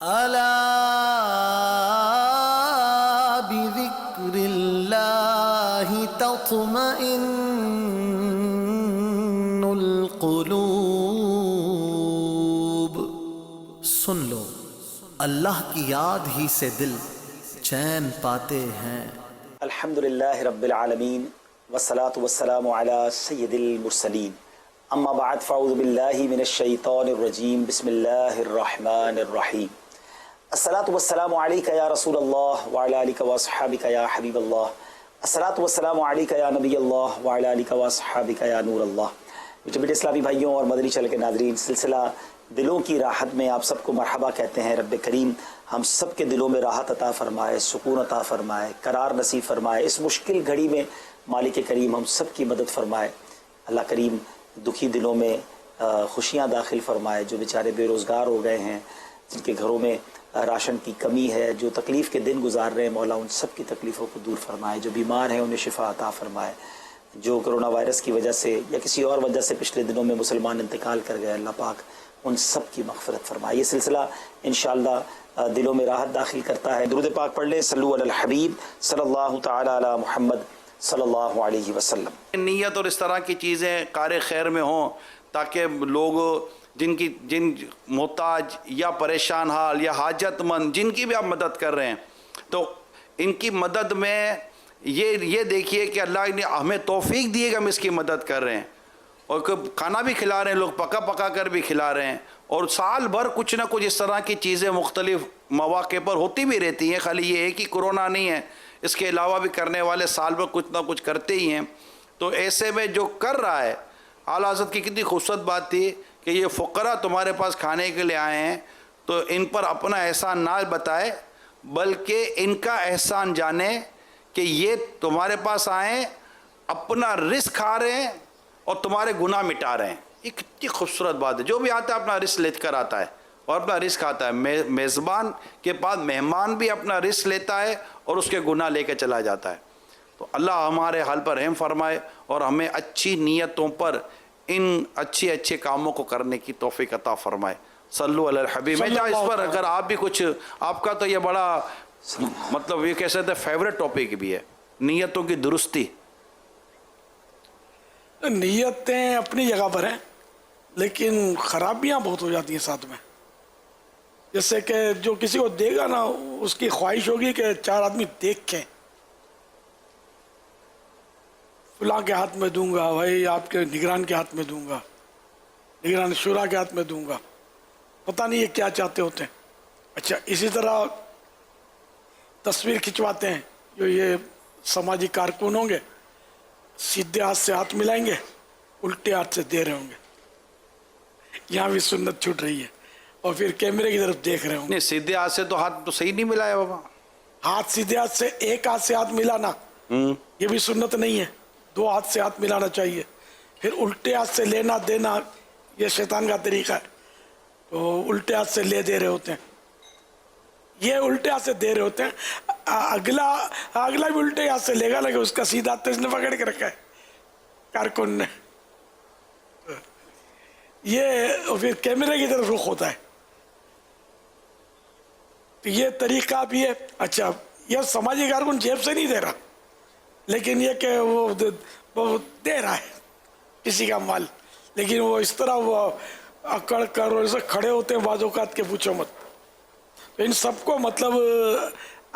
ألا بذكر الله تطمئن القلوب. سن لو، اللہ کی یاد ہی سے دل چین پاتے ہیں. الحمدللہ رب العالمین والصلاة والسلام علی سید المرسلین. اما بعد فاعوذ باللہ من الشیطان الرجیم. بسم اللہ الرحمن الرحیم. الصلاة والسلام علیک یا رسول اللہ وعلی آلک واصحابک یا حبیب اللہ. الصلاة والسلام علیک یا نبی اللہ وعلی آلک واصحابک یا نور اللہ. میٹھے میٹھے اسلامی بھائیوں اور مدنی چینل کے ناظرین، سلسلہ دلوں کی راحت میں آپ سب کو مرحبا کہتے ہیں. رب کریم ہم سب کے دلوں میں راحت عطا فرمائے، سکون عطا فرمائے، قرار نصیب فرمائے. اس مشکل گھڑی میں مالک کریم ہم سب کی مدد فرمائے. اللہ کریم دکھی دلوں میں خوشیاں داخل فرمائے. جو بیچارے بے روزگار ہو گئے ہیں، جن کے گھروں میں راشن کی کمی ہے، جو تکلیف کے دن گزار رہے ہیں، مولا ان سب کی تکلیفوں کو دور فرمائے. جو بیمار ہیں انہیں شفا عطا فرمائے. جو کرونا وائرس کی وجہ سے یا کسی اور وجہ سے پچھلے دنوں میں مسلمان انتقال کر گئے، اللہ پاک ان سب کی مغفرت فرمائے. یہ سلسلہ انشاءاللہ دلوں میں راحت داخل کرتا ہے. درود پاک پڑھ لیں. صلو علی الحبیب صلی اللہ تعالی علی محمد صلی اللہ علیہ وسلم. نیت اور اس طرح کی چیزیں کار خیر میں ہوں تاکہ لوگ جن محتاج یا پریشان حال یا حاجت مند جن کی بھی آپ مدد کر رہے ہیں، تو ان کی مدد میں یہ دیکھیے کہ اللہ نے ہمیں توفیق دی ہے کہ ہم اس کی مدد کر رہے ہیں، اور کھانا بھی کھلا رہے ہیں، لوگ پکا کر بھی کھلا رہے ہیں. اور سال بھر کچھ نہ کچھ اس طرح کی چیزیں مختلف مواقع پر ہوتی بھی رہتی ہیں. خالی یہ ایک ہی کورونا نہیں ہے، اس کے علاوہ بھی کرنے والے سال بھر کچھ نہ کچھ کرتے ہی ہیں. تو ایسے میں جو کر رہا ہے، اعلیٰ حضرت کی کتنی خوبصورت بات تھی کہ یہ فقراء تمہارے پاس کھانے کے لیے آئے ہیں، تو ان پر اپنا احسان نہ بتائے بلکہ ان کا احسان جانے کہ یہ تمہارے پاس آئیں، اپنا رزق کھا رہے ہیں اور تمہارے گناہ مٹا رہے ہیں. یہ کتنی خوبصورت بات ہے. جو بھی آتا ہے اپنا رزق لے کر آتا ہے اور اپنا رزق کھاتا ہے. میزبان کے پاس مہمان بھی اپنا رزق لیتا ہے اور اس کے گناہ لے کے چلا جاتا ہے. تو اللہ ہمارے حال پر رحم فرمائے اور ہمیں اچھی نیتوں پر ان اچھے کاموں کو کرنے کی توفیق عطا فرمائے. صلو علی الحبیب. میں چاہا اس پر اگر آپ بھی کچھ، آپ کا تو یہ بڑا مطلب یہ کہہ سکتے ہیں فیوریٹ ٹاپک بھی ہے، نیتوں کی درستی. نیتیں اپنی جگہ پر ہیں لیکن خرابیاں بہت ہو جاتی ہیں ساتھ میں. جیسے کہ جو کسی کو دے گا نا، اس کی خواہش ہوگی کہ 4 آدمی دیکھیں، فلاں کے ہاتھ میں دوں گا، بھائی آپ کے نگران کے ہاتھ میں دوں گا، نگران شورا کے ہاتھ میں دوں گا. پتہ نہیں یہ کیا چاہتے ہوتے ہیں. اچھا، اسی طرح تصویر کھنچواتے ہیں جو یہ سماجی کارکن ہوں گے، سیدھے ہاتھ سے ہاتھ ملائیں گے، الٹے ہاتھ سے دے رہے ہوں گے. یہاں بھی سنت چھوٹ رہی ہے. اور پھر کیمرے کی طرف دیکھ رہے ہوں گے. نہیں، سیدھے ہاتھ سے تو ہاتھ تو صحیح نہیں ملا ہے بابا. ہاتھ سیدھے ہاتھ سے، ایک ہاتھ سے ہاتھ ملانا یہ بھی سنت نہیں ہے. 2 ہاتھ سے ہاتھ ملانا چاہیے. پھر الٹے ہاتھ سے لینا دینا یہ شیطان کا طریقہ ہے. تو الٹے ہاتھ سے لے دے رہے ہوتے ہیں، یہ الٹے ہاتھ سے دے رہے ہوتے ہیں. اگلا بھی الٹے ہاتھ سے لے گا، لیکن اس کا سیدھا ہاتھ تو اس نے پکڑ کے رکھا ہے کارکن نے. یہ پھر کیمرے کی طرف رخ ہوتا ہے. تو یہ طریقہ بھی ہے. اچھا، یہ سماجی کارکن جیب سے نہیں دے رہا، لیکن یہ کہ وہ دے رہا ہے کسی کا مال، لیکن وہ اس طرح وہ اکڑ کر اور اسے کھڑے ہوتے ہیں بعض اوقات کے پوچھو مت. تو ان سب کو مطلب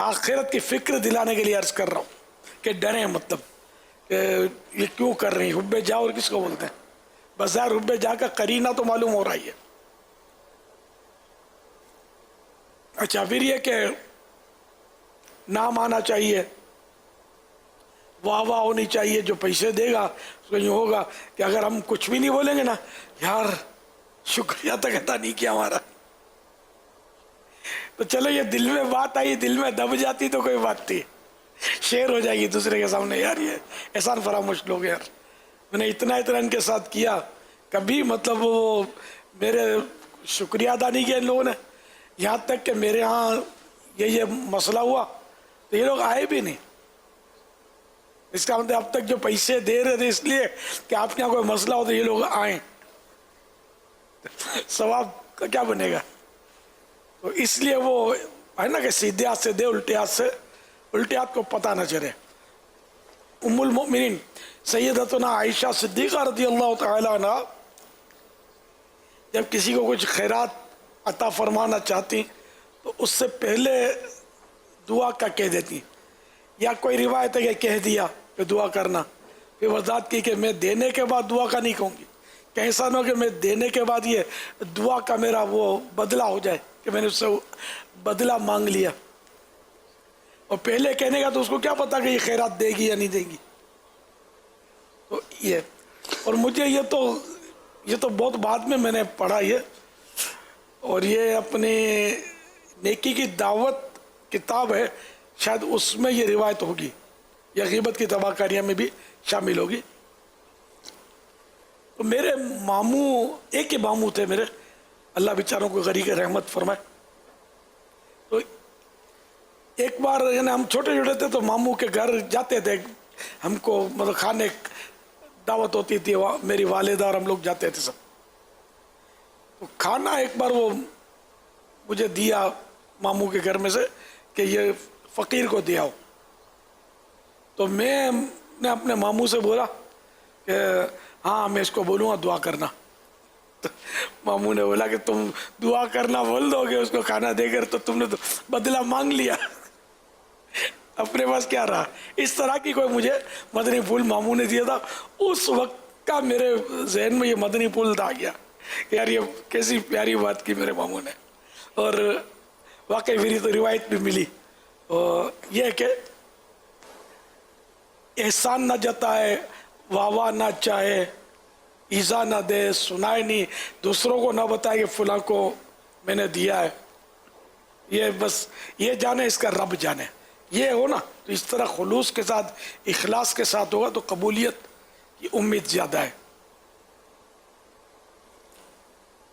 آخرت کی فکر دلانے کے لیے عرض کر رہا ہوں کہ ڈریں، مطلب کہ یہ کیوں کر رہی ہیں. حب جا اور کس کو بولتے ہیں؟ بظاہر حب جا کا قرینہ تو معلوم ہو رہا ہے. اچھا، پھر یہ کہ نام آنا چاہیے، واہ ہونی چاہیے. جو پیسے دے گا اس کو یوں ہوگا کہ اگر ہم کچھ بھی نہیں بولیں گے نا، یار شکریہ تک ادا نہیں کیا ہمارا. تو چلو یہ دل میں بات آئی، دل میں دب جاتی تو کوئی بات تھی، شیئر ہو جائے گی دوسرے کے سامنے. یار یہ احسان فراموش لوگ، یار میں نے اتنا ان کے ساتھ کیا، کبھی مطلب وہ میرے شکریہ ادا نہیں کیا ان لوگوں نے. یہاں تک کہ میرے ہاں یہ مسئلہ ہوا تو یہ لوگ آئے بھی نہیں. اس کا مطلب اب تک جو پیسے دے رہے تھے اس لیے کہ آپ کے یہاں کوئی مسئلہ ہو تو یہ لوگ آئیں، ثواب کا کیا بنے گا. تو اس لیے وہ ہے نا کہ سیدھے ہاتھ سے دے، الٹے ہاتھ سے، الٹے ہاتھ کو پتہ نہ چلے۔ ام المؤمنین سیدتنا عائشہ صدیقہ رضی اللہ تعالی عنہ جب کسی کو کچھ خیرات عطا فرمانا چاہتی تو اس سے پہلے دعا کا کہہ دیتی، یا کوئی روایت ہے کہ کہہ دیا کہ دعا کرنا، پھر وضاحت کی کہ میں دینے کے بعد دعا کا نہیں کہوں گی، کہ ایسا نہ ہو کہ میں دینے کے بعد یہ دعا کا میرا وہ بدلہ ہو جائے کہ میں نے اس سے بدلہ مانگ لیا، اور پہلے کہنے کا تو اس کو کیا پتا کہ یہ خیرات دے گی یا نہیں دے گی۔ تو یہ، اور مجھے یہ تو بہت بعد میں نے پڑھا یہ، اور یہ اپنی نیکی کی دعوت کتاب ہے، شاید اس میں یہ روایت ہوگی، یا غیبت کی تباہ کاریاں میں بھی شامل ہوگی۔ تو میرے ماموں، ایک ہی ماموں تھے میرے، اللہ بیچاروں کو غریق رحمت فرمائے۔ تو ایک بار یعنی ہم چھوٹے چھوٹے تھے تو ماموں کے گھر جاتے تھے، ہم کو مطلب کھانے دعوت ہوتی تھی، میری والدہ اور ہم لوگ جاتے تھے سب۔ تو کھانا ایک بار وہ مجھے دیا ماموں کے گھر میں سے کہ یہ فقیر کو دیا ہو، تو میں نے اپنے ماموں سے بولا کہ ہاں میں اس کو بولوں گا دعا کرنا۔ تو ماموں نے بولا کہ تم دعا کرنا بول دو گے اس کو کھانا دے کر تو تم نے تو بدلہ مانگ لیا، اپنے پاس کیا رہا۔ اس طرح کی کوئی مجھے مدنی پھول ماموں نے دیا تھا، اس وقت کا میرے ذہن میں یہ مدنی پھول آ گیا کہ یار یہ کیسی پیاری بات کی میرے ماموں نے، اور واقعی میری تو روایت بھی ملی، اور یہ کہ احسان نہ جتائے، واہ واہ نہ چاہے، ایزا نہ دے، سنائے نہیں، دوسروں کو نہ بتائے کہ فلاں کو میں نے دیا ہے، یہ بس یہ جانے اس کا رب جانے، یہ ہو نا تو اس طرح خلوص کے ساتھ اخلاص کے ساتھ ہوگا تو قبولیت کی امید زیادہ ہے،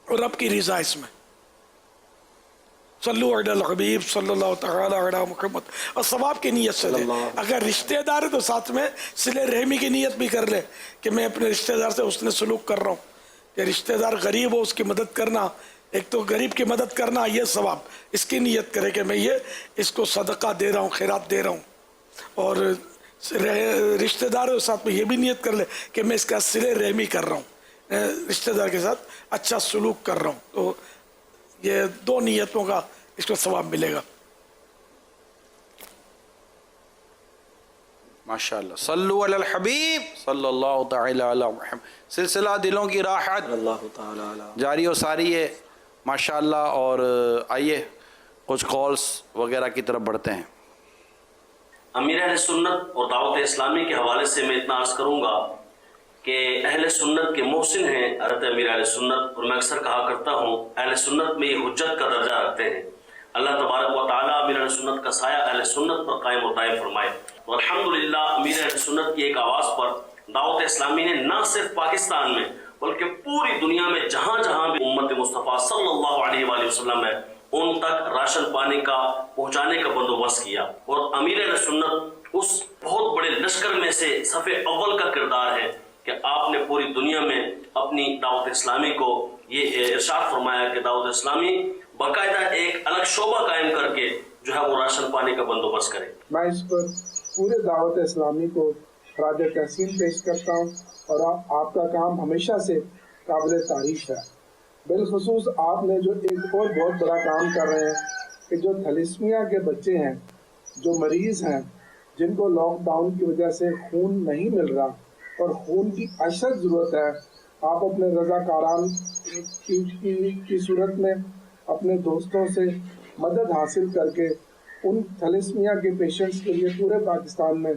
اور رب کی رضا اس میں۔ صلو علی الحبیب صلی اللہ تعالی علی محمد، اور ثواب کی نیت سے دے، اگر رشتہ دار ہے تو ساتھ میں صلہ رحمی کی نیت بھی کر لے کہ میں اپنے رشتہ دار سے حسن سلوک کر رہا ہوں، کہ رشتہ دار غریب ہو اس کی مدد کرنا، ایک تو غریب کی مدد کرنا یہ ثواب، اس کی نیت کرے کہ میں یہ اس کو صدقہ دے رہا ہوں، خیرات دے رہا ہوں، اور رشتہ دار ہے ساتھ میں یہ بھی نیت کر لے کہ میں اس کا صلہ رحمی کر رہا ہوں، رشتہ دار کے ساتھ اچھا سلوک کر رہا ہوں، تو یہ دو نیتوں کا اس کو ثواب ملے گا۔ ماشاءاللہ، صلو علی الحبیب صلی اللہ تعالی علی محمد۔ سلسلہ دلوں کی راحت اللہ تعالی جاری و ساری ہے ماشاءاللہ، اور آئیے کچھ کالز وغیرہ کی طرف بڑھتے ہیں۔ امیر اہل سنت اور دعوت اسلامی کے حوالے سے میں اتنا عرض کروں گا کہ اہل سنت کے محسن ہیں حضرت امیر اہل سنت، اور میں اکثر کہا کرتا ہوں اہل سنت میں یہ حجت کا درجہ رکھتے ہیں۔ اللہ تبارک و تعالیٰ امیر اہل سنت کا سایہ اہل سنت پر قائم و دائم فرمائے، اور الحمدللہ امیر اہل سنت کی ایک آواز پر دعوت اسلامی نے نہ صرف پاکستان میں بلکہ پوری دنیا میں جہاں جہاں بھی امت مصطفیٰ صلی اللہ علیہ وآلہ وسلم ہے ان تک راشن پانی کا پہنچانے کا بندوبست کیا، اور امیر اہل سنت اس بہت بڑے لشکر میں سے صف اول کا کردار ہے کہ آپ نے پوری دنیا میں اپنی دعوت اسلامی کو یہ ارشاد فرمایا کہ دعوت اسلامی باقاعدہ ایک الگ شعبہ قائم کر کے جو ہے وہ راشن پانی کا بندوبست کرے۔ میں اس پر پورے دعوت اسلامی کو خراج تحسین پیش کرتا ہوں، اور آپ کا کام ہمیشہ سے قابل تعریف ہے۔ بالخصوص آپ نے جو ایک اور بہت بڑا کام کر رہے ہیں کہ جو تھیلیسیمیا کے بچے ہیں، جو مریض ہیں، جن کو لاک ڈاؤن کی وجہ سے خون نہیں مل رہا اور خون کی اشد ضرورت ہے، آپ اپنے رضاکاران کی صورت میں اپنے دوستوں سے مدد حاصل کر کے ان تھیلیسیمیا کے پیشنٹس کے لیے پورے پاکستان میں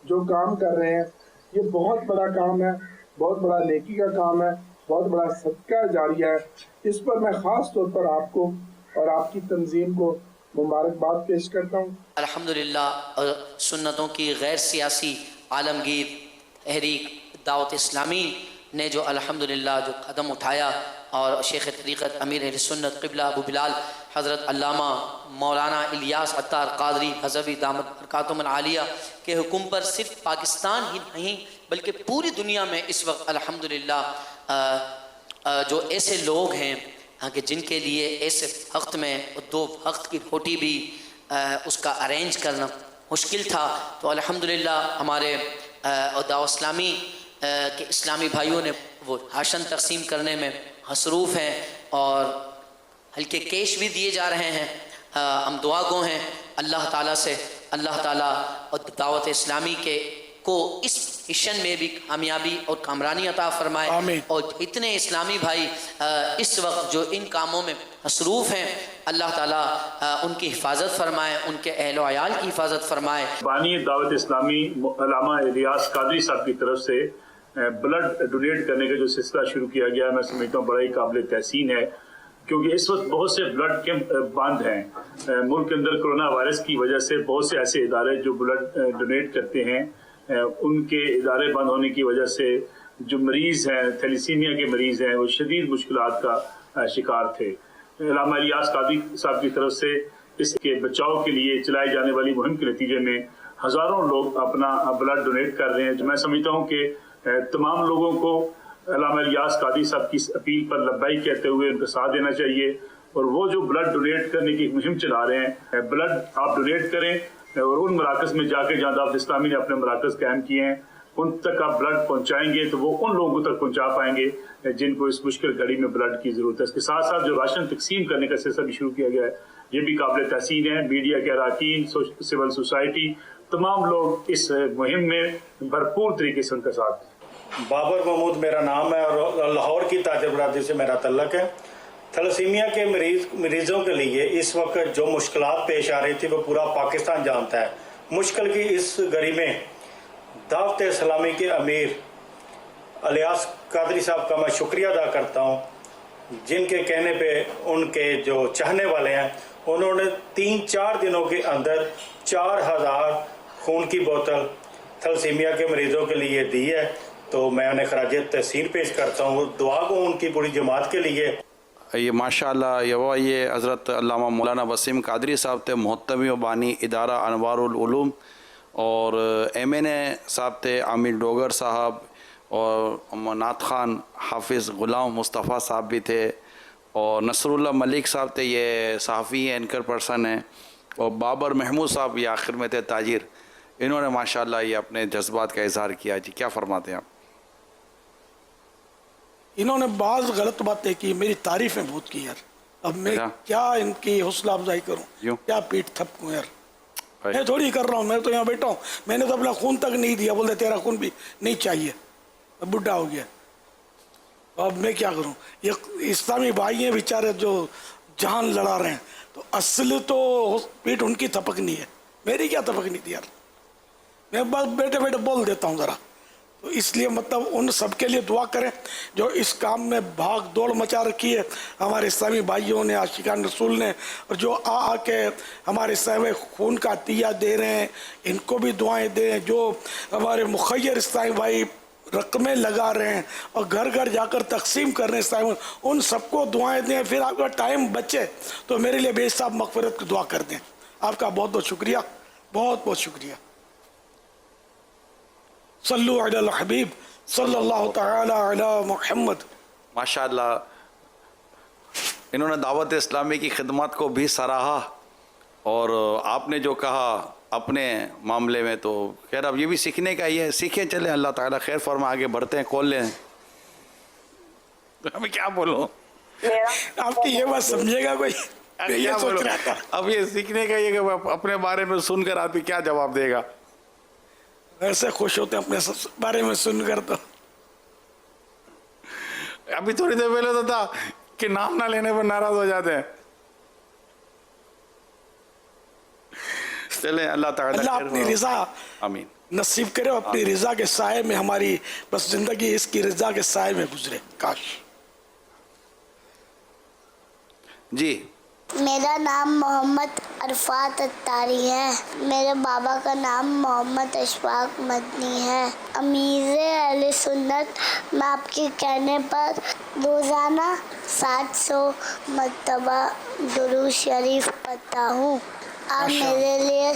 جو کام کر رہے ہیں، یہ بہت بڑا کام ہے، بہت بڑا نیکی کا کام ہے، بہت بڑا صدقہ جاریہ ہے۔ اس پر میں خاص طور پر آپ کو اور آپ کی تنظیم کو مبارکباد پیش کرتا ہوں۔ الحمدللہ سنتوں کی غیر سیاسی عالمگیر تحریک دعوت اسلامی نے جو الحمدللہ جو قدم اٹھایا، اور شیخ طریقت امیر اہل سنت قبلہ ابو بلال حضرت علامہ مولانا الیاس عطار قادری حضوی دامت برکاتہم العالیہ کے حکم پر صرف پاکستان ہی نہیں بلکہ پوری دنیا میں اس وقت الحمدللہ جو ایسے لوگ ہیں کہ جن کے لیے ایسے وقت میں 2 وقت کی روٹی بھی اس کا ارینج کرنا مشکل تھا، تو الحمدللہ ہمارے دعوت اسلامی کے اسلامی بھائیوں نے وہ راشن تقسیم کرنے میں مصروف ہیں اور ہلکے کیش بھی دیے جا رہے ہیں۔ ہم دعا گو ہیں اللہ تعالیٰ سے، اللہ تعالیٰ اور دعوت اسلامی کے کو اس مشن میں بھی کامیابی اور کامرانی عطا فرمائے، آمین۔ اور اتنے اسلامی بھائی اس وقت جو ان کاموں میں مصروف ہیں، اللہ تعالیٰ ان کی حفاظت فرمائے، ان کے اہل و عیال کی حفاظت فرمائے۔ بانی دعوت اسلامی علامہ الیاس قادری صاحب کی طرف سے بلڈ ڈونیٹ کرنے کا جو سلسلہ شروع کیا گیا، میں سمجھتا ہوں بڑا ہی قابل تحسین ہے، کیونکہ اس وقت بہت سے بلڈ کیمپ بند ہیں۔ ملک کے اندر کرونا وائرس کی وجہ سے بہت سے ایسے ادارے جو بلڈ ڈونیٹ کرتے ہیں، ان کے ادارے بند ہونے کی وجہ سے جو مریض ہیں، تھیلیسیمیا کے مریض ہیں، وہ شدید مشکلات کا شکار تھے۔ علامہ الیاس قادری صاحب کی طرف سے اس کے بچاؤ کے لیے چلائی جانے والی مہم کے نتیجے میں ہزاروں لوگ اپنا بلڈ ڈونیٹ کر رہے ہیں۔ میں سمجھتا ہوں کہ تمام لوگوں کو علامہ الیاس قادری صاحب کی اپیل پر لبیک کہتے ہوئے ان کا ساتھ دینا چاہیے، اور وہ جو بلڈ ڈونیٹ کرنے کی مہم چلا رہے ہیں، بلڈ آپ ڈونیٹ کریں اور ان مراکز میں جا کے جہاں دعوت اسلامی نے اپنے مراکز قائم کیے ہیں ان تک آپ بلڈ پہنچائیں گے تو وہ ان لوگوں تک پہنچا پائیں گے جن کو اس مشکل گھڑی میں بلڈ کی ضرورت ہے۔ اس کے ساتھ ساتھ جو راشن تقسیم کرنے کا سلسلہ بھی شروع کیا گیا ہے، یہ بھی قابل تحسین ہے۔ میڈیا کے اراکین، سول سوسائٹی، تمام لوگ اس مہم میں بھرپور طریقے سے ان کا ساتھ دیں۔ بابر محمود میرا نام ہے اور لاہور کی تاجر برادری سے میرا تعلق ہے۔ تھیلیسیمیا کے مریضوں کے لیے اس وقت جو مشکلات پیش آ رہی تھی وہ پورا پاکستان جانتا ہے۔ مشکل کی اس گھڑی میں دعوت اسلامی کے امیر الیاس قادری صاحب کا میں شکریہ ادا کرتا ہوں، جن کے کہنے پہ ان کے جو چاہنے والے ہیں انہوں نے 3-4 دنوں کے اندر 4000 خون کی بوتل تھیلیسیمیا کے مریضوں کے لیے دی ہے، تو میں انہیں خراج تحسین پیش کرتا ہوں۔ دعا کو ان کی پوری جماعت کے لیے۔ یہ ماشاءاللہ یہ حضرت علامہ مولانا وسیم قادری صاحب تھے، محتمی و بانی ادارہ انوار العلوم، اور MNA صاحب تھے عامر ڈوگر صاحب، اور نعت خان حافظ غلام مصطفیٰ صاحب بھی تھے، اور نصر اللہ ملک صاحب تھے، یہ صحافی ہیں، اینکر پرسن ہیں، اور بابر محمود صاحب یہ آخر میں تھے تاجر۔ انہوں نے ماشاءاللہ یہ اپنے جذبات کا اظہار کیا۔ جی کیا فرماتے ہیں آپ؟ انہوں نے بعض غلط باتیں کی، میری تعریفیں بہت کی یار، اب میں کیا ان کی حوصلہ افزائی کروں، کیا پیٹ تھپکوں یار، میں تھوڑی کر رہا ہوں، میں تو یہاں بیٹھا ہوں، میں نے تو اپنا خون تک نہیں دیا، بولتے تیرا خون بھی نہیں چاہیے، اب بڈھا ہو گیا، اب میں کیا کروں۔ یہ اسلامی بھائی ہیں بیچارے جو جان لڑا رہے ہیں، تو اصل تو پیٹ ان کی تھپکنی ہے، میری کیا تھپکنی تھی یار، میں بس بیٹھے بیٹھے بول دیتا ہوں ذرا۔ تو اس لیے مطلب ان سب کے لیے دعا کریں جو اس کام میں بھاگ دوڑ مچا رکھی ہے، ہمارے اسلامی بھائیوں نے، عاشقان رسول نے، اور جو آ کے ہمارے اسلامی خون کا عطیہ دے رہے ہیں، ان کو بھی دعائیں دیں۔ جو ہمارے مخیر اسلامی بھائی رقمیں لگا رہے ہیں اور گھر گھر جا کر تقسیم کر رہے ہیں اسلامی، ان سب کو دعائیں دیں۔ پھر آپ کا ٹائم بچے تو میرے لیے بے حساب مغفرت کی دعا کر دیں۔ آپ کا بہت بہت شکریہ، بہت بہت شکریہ۔ صلو علی الحبیب صلی اللہ تعالی علی محمد۔ ماشاءاللہ انہوں نے دعوت اسلامی کی خدمات کو بھی سراہا، اور آپ نے جو کہا اپنے معاملے میں تو خیر اب یہ بھی سیکھنے کا ہی ہے، سیکھیں چلیں، اللہ تعالیٰ خیر فرما، آگے بڑھتے ہیں، کھول لیں۔ میں کیا بولوں، آپ کی یہ بات سمجھے گا کوئی؟ یہ سوچ رہا تھا اب یہ سیکھنے کا یہ کہ اپنے بارے میں سن کر آدمی کیا جواب دے گا، ایسے خوش ہوتے ہیں اپنے بارے میں سن کر۔ تو ابھی تھوڑی دیر پہلے تو تھا کہ نام نہ لینے پر ناراض ہو جاتے ہیں۔ چلیں اللہ تعالیٰ اللہ اپنی رضا آمین نصیب کرے، اور اپنی رضا کے سائے میں ہماری بس زندگی اس کی رضا کے سائے میں گزرے، کاش۔ جی میرا نام محمد عرفات اتاری ہے، میرے بابا کا نام محمد اشفاق مدنی ہے۔ امیر اہل سنت، میں آپ کے کہنے پر روزانہ 700 مرتبہ درود شریف پڑھتا ہوں. آپ میرے لیے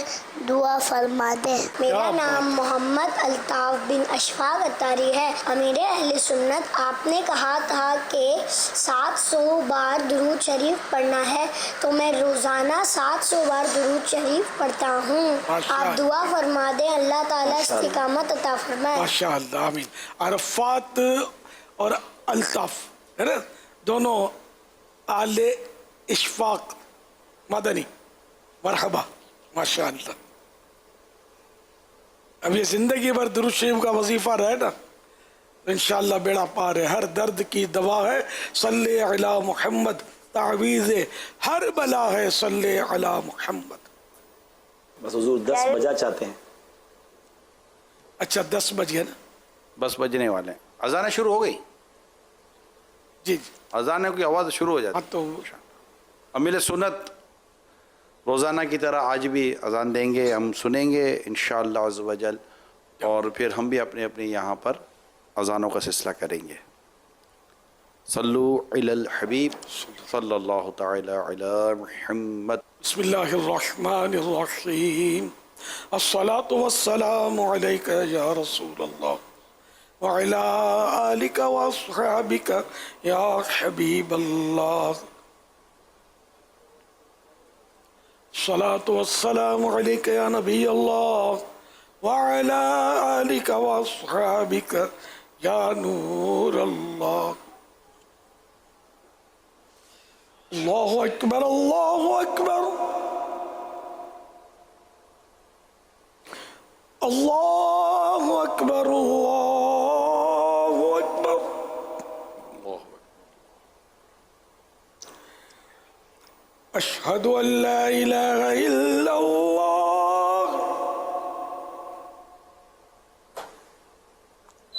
دعا فرما دیں. میرا نام محمد الطاف بن اشفاق اتاری ہے. امیر اہل سنت، آپ نے کہا تھا کہ 700 بار درود شریف پڑھنا ہے، تو میں روزانہ 700 بار درود شریف پڑھتا ہوں. آپ دعا فرما دیں، اللہ تعالیٰ استقامت عطا فرمائے. ماشاء اللہ، آمین. عرفات اور الطاف ہے نا، دونوں آل اشفاق مدنی. مرحبا، ماشاء اللہ. اب یہ زندگی بھر درود شریف کا وظیفہ رہے نا، انشاءاللہ بیڑا پار ہے. ہر درد کی دوا ہے صلی علی محمد، تعویذ ہر بلا ہے صلی علی محمد. بس حضور 10 بجا چاہتے ہیں. اچھا 10 بجے نا، بس بجنے والے ہیں. اذانیں شروع ہو گئی. جی اذانیں کی آواز شروع ہو جاتی. ہاں تو امیر سنت روزانہ کی طرح آج بھی اذان دیں گے، ہم سنیں گے انشاءاللہ عز و جل، اور پھر ہم بھی اپنے اپنے یہاں پر اذانوں کا سلسلہ کریں گے. صلو علی الحبیب صلی اللہ تعالی علی محمد. بسم اللہ الرحمن الرحیم. الصلاة والسلام علیک یا رسول اللہ وعلی آلک واصحابک یا حبیب اللہ. الصلاة والسلام علیک یا نبی اللہ وعلی آلک واصحابک یا نور اللہ. اللہ اکبر، اللہ اکبر، اللہ اکبر، اللہ اکبر. اشہد ان لا الہ الا اللہ،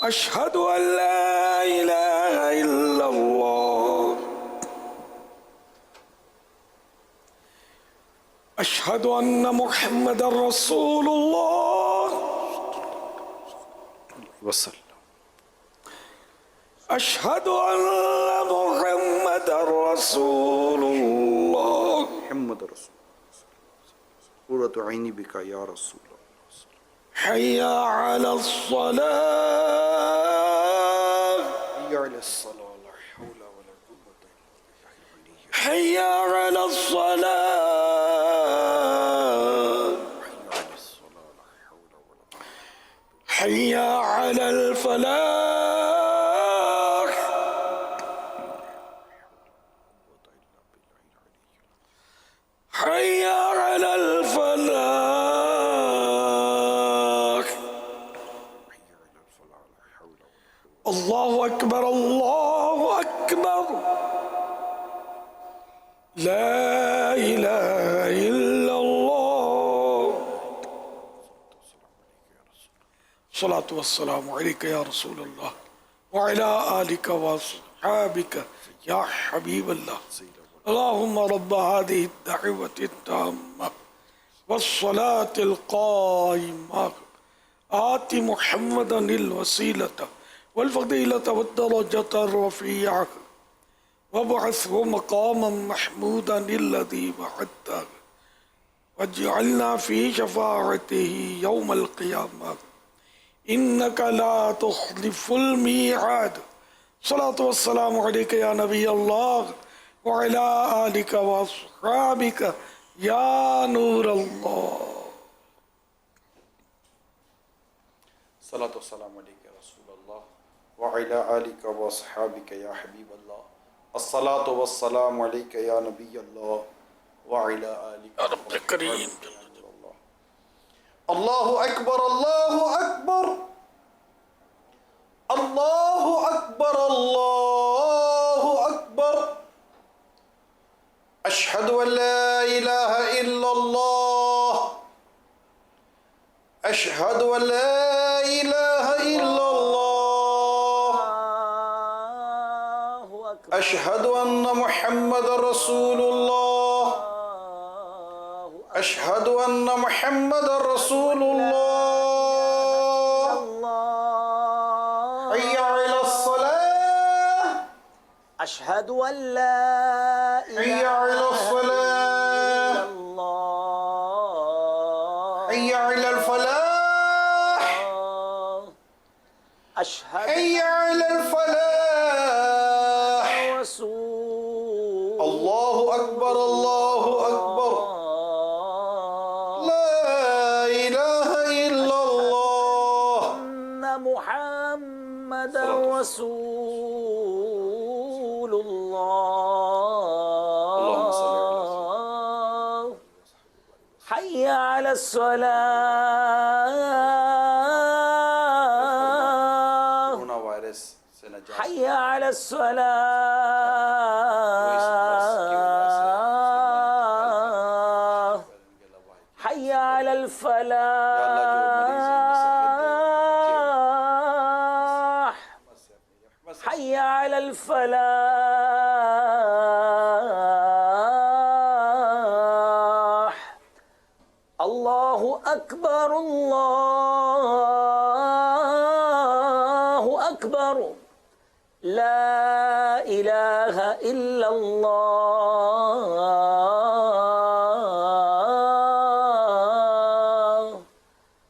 اشہد ان لا الہ الا اللہ، اشہد ان محمد رسول اللہ، وسلم. اشہد ان محمد رسول اللہ. محمد رسول قرۃ عینی بک یا رسول اللہ. حی علی الصلاة، حی علی الصلاة لا حول ولا قوة الا باللہ. حی علی الصلاة، حی علی الفلاح، حی علی الفلاح. اللہ اکبر، اللہ اکبر، لا الہ الا اللہ. الصلاة والسلام علیک یا رسول اللہ وعلی آلک واصحابک یا حبیب اللہ. اللہم رب هذه الدعوة التامة والصلاة القائمة آت محمدا الوسيلة والفضيلة والدرجة الرفيعة وابعثه مقاما محمودا الذي وعدته واجعلنا في شفاعته يوم القيامة إنك لا تخلف الميعاد. صلاة والسلام عليك يا نبي الله وعلى آلك واصحابك يا نور الله. صلاۃ والسلام علیک یا رسول اللہ وعلی آلک واصحابک یا حبیب اللہ. الصلاۃ والسلام علیک یا نبی اللہ وعلی آلک رب کریم. اللہ اکبر، اللہ اکبر، اللہ اکبر، اللہ اکبر. اشہد ان لا الہ الا اللہ، اشہد ان لا الہ الا اللہ، اشہد ان محمد رسول اللہ، اشہد ان محمد رسول اللہ. حی علی الصلاة، أشهد أن لا حي على الصلاة. إلا الله. حي على الفلاح. أشهد حي على الفلاح. أن رسول الله أكبر الله أكبر. لا إله إلا الله. أن محمد رسول اللهم صل على الله. حي على الصلاة. کورونا وائرس سے نجات. حي على الصلاة. حي على الفلاح. حي على الفلاح. الله أكبر الله أكبر. لا إله إلا الله.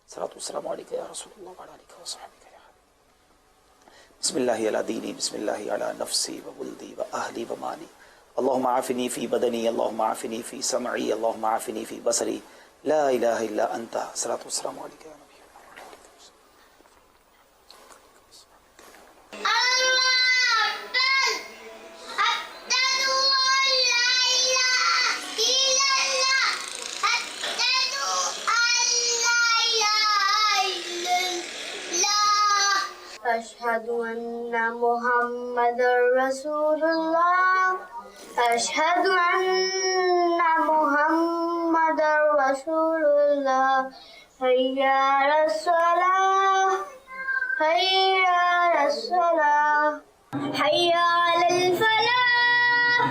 صلاة والسلام عليك يا رسول الله وعلى آلك وصحبك يا حبيب. بسم الله على ديني، بسم الله على نفسي وولدي وأهلي ومالي. اللهم عافني في بدني، اللهم عافني في سمعي، اللهم عافني في بصري. لا إله إلا أنت. صلاة والسلام عليك يا نبي. أشهد أن محمد رسول الله. أشهد أن محمد رسول الله. حي على الصلاة. حي على الصلاة. حي على الفلاح.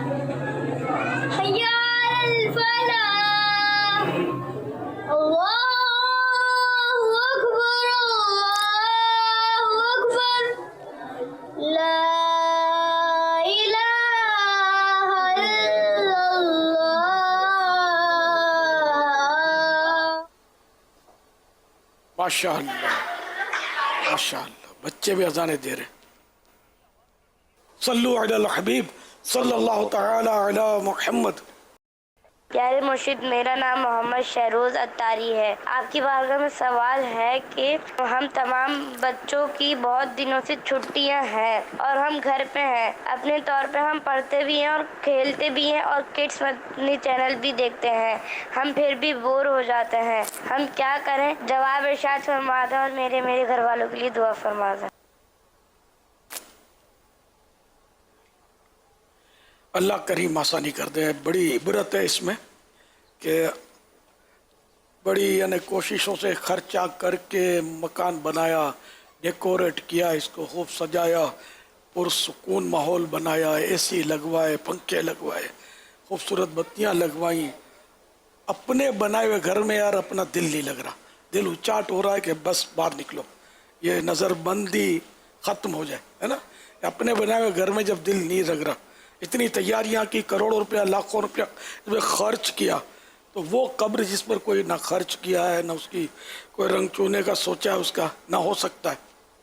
حي على الفلاح. الله أكبر الله أكبر. لا إله إلا الله. ماشاء اللہ ماشاء اللہ، بچے بھی اذانیں دے رہے ہیں. صلو علی الحبیب صلی اللہ تعالی علی محمد. پیارے مرشد، میرا نام محمد شہروز اتاری ہے. آپ کی بارگاہ میں سوال ہے کہ ہم تمام بچوں کی بہت دنوں سے چھٹیاں ہیں اور ہم گھر پہ ہیں. اپنے طور پہ ہم پڑھتے بھی ہیں اور کھیلتے بھی ہیں اور کڈس مدنی چینل بھی دیکھتے ہیں. ہم پھر بھی بور ہو جاتے ہیں. ہم کیا کریں؟ جواب ارشاد فرما دیں اور میرے گھر والوں کے لیے دعا فرما دیں. اللہ کریم آسانی کر دے. بڑی عبرت ہے اس میں کہ بڑی یعنی کوششوں سے خرچہ کر کے مکان بنایا، ڈیکوریٹ کیا، اس کو خوب سجایا، پرسکون ماحول بنایا، اے سی لگوائے، پنکھے لگوائے، خوبصورت بتیاں لگوائیں. اپنے بنائے ہوئے گھر میں یار اپنا دل نہیں لگ رہا، دل اچاٹ ہو رہا ہے کہ بس باہر نکلو، یہ نظر بندی ختم ہو جائے، ہے نا. اپنے بنائے ہوئے گھر میں جب دل نہیں لگ رہا، اتنی تیاریاں کی، کروڑوں روپیہ لاکھوں روپیہ اس میں خرچ کیا، تو وہ قبر جس پر کوئی نہ خرچ کیا ہے نہ اس کی کوئی رنگ چونے کا سوچا ہے، اس کا نہ ہو سکتا ہے.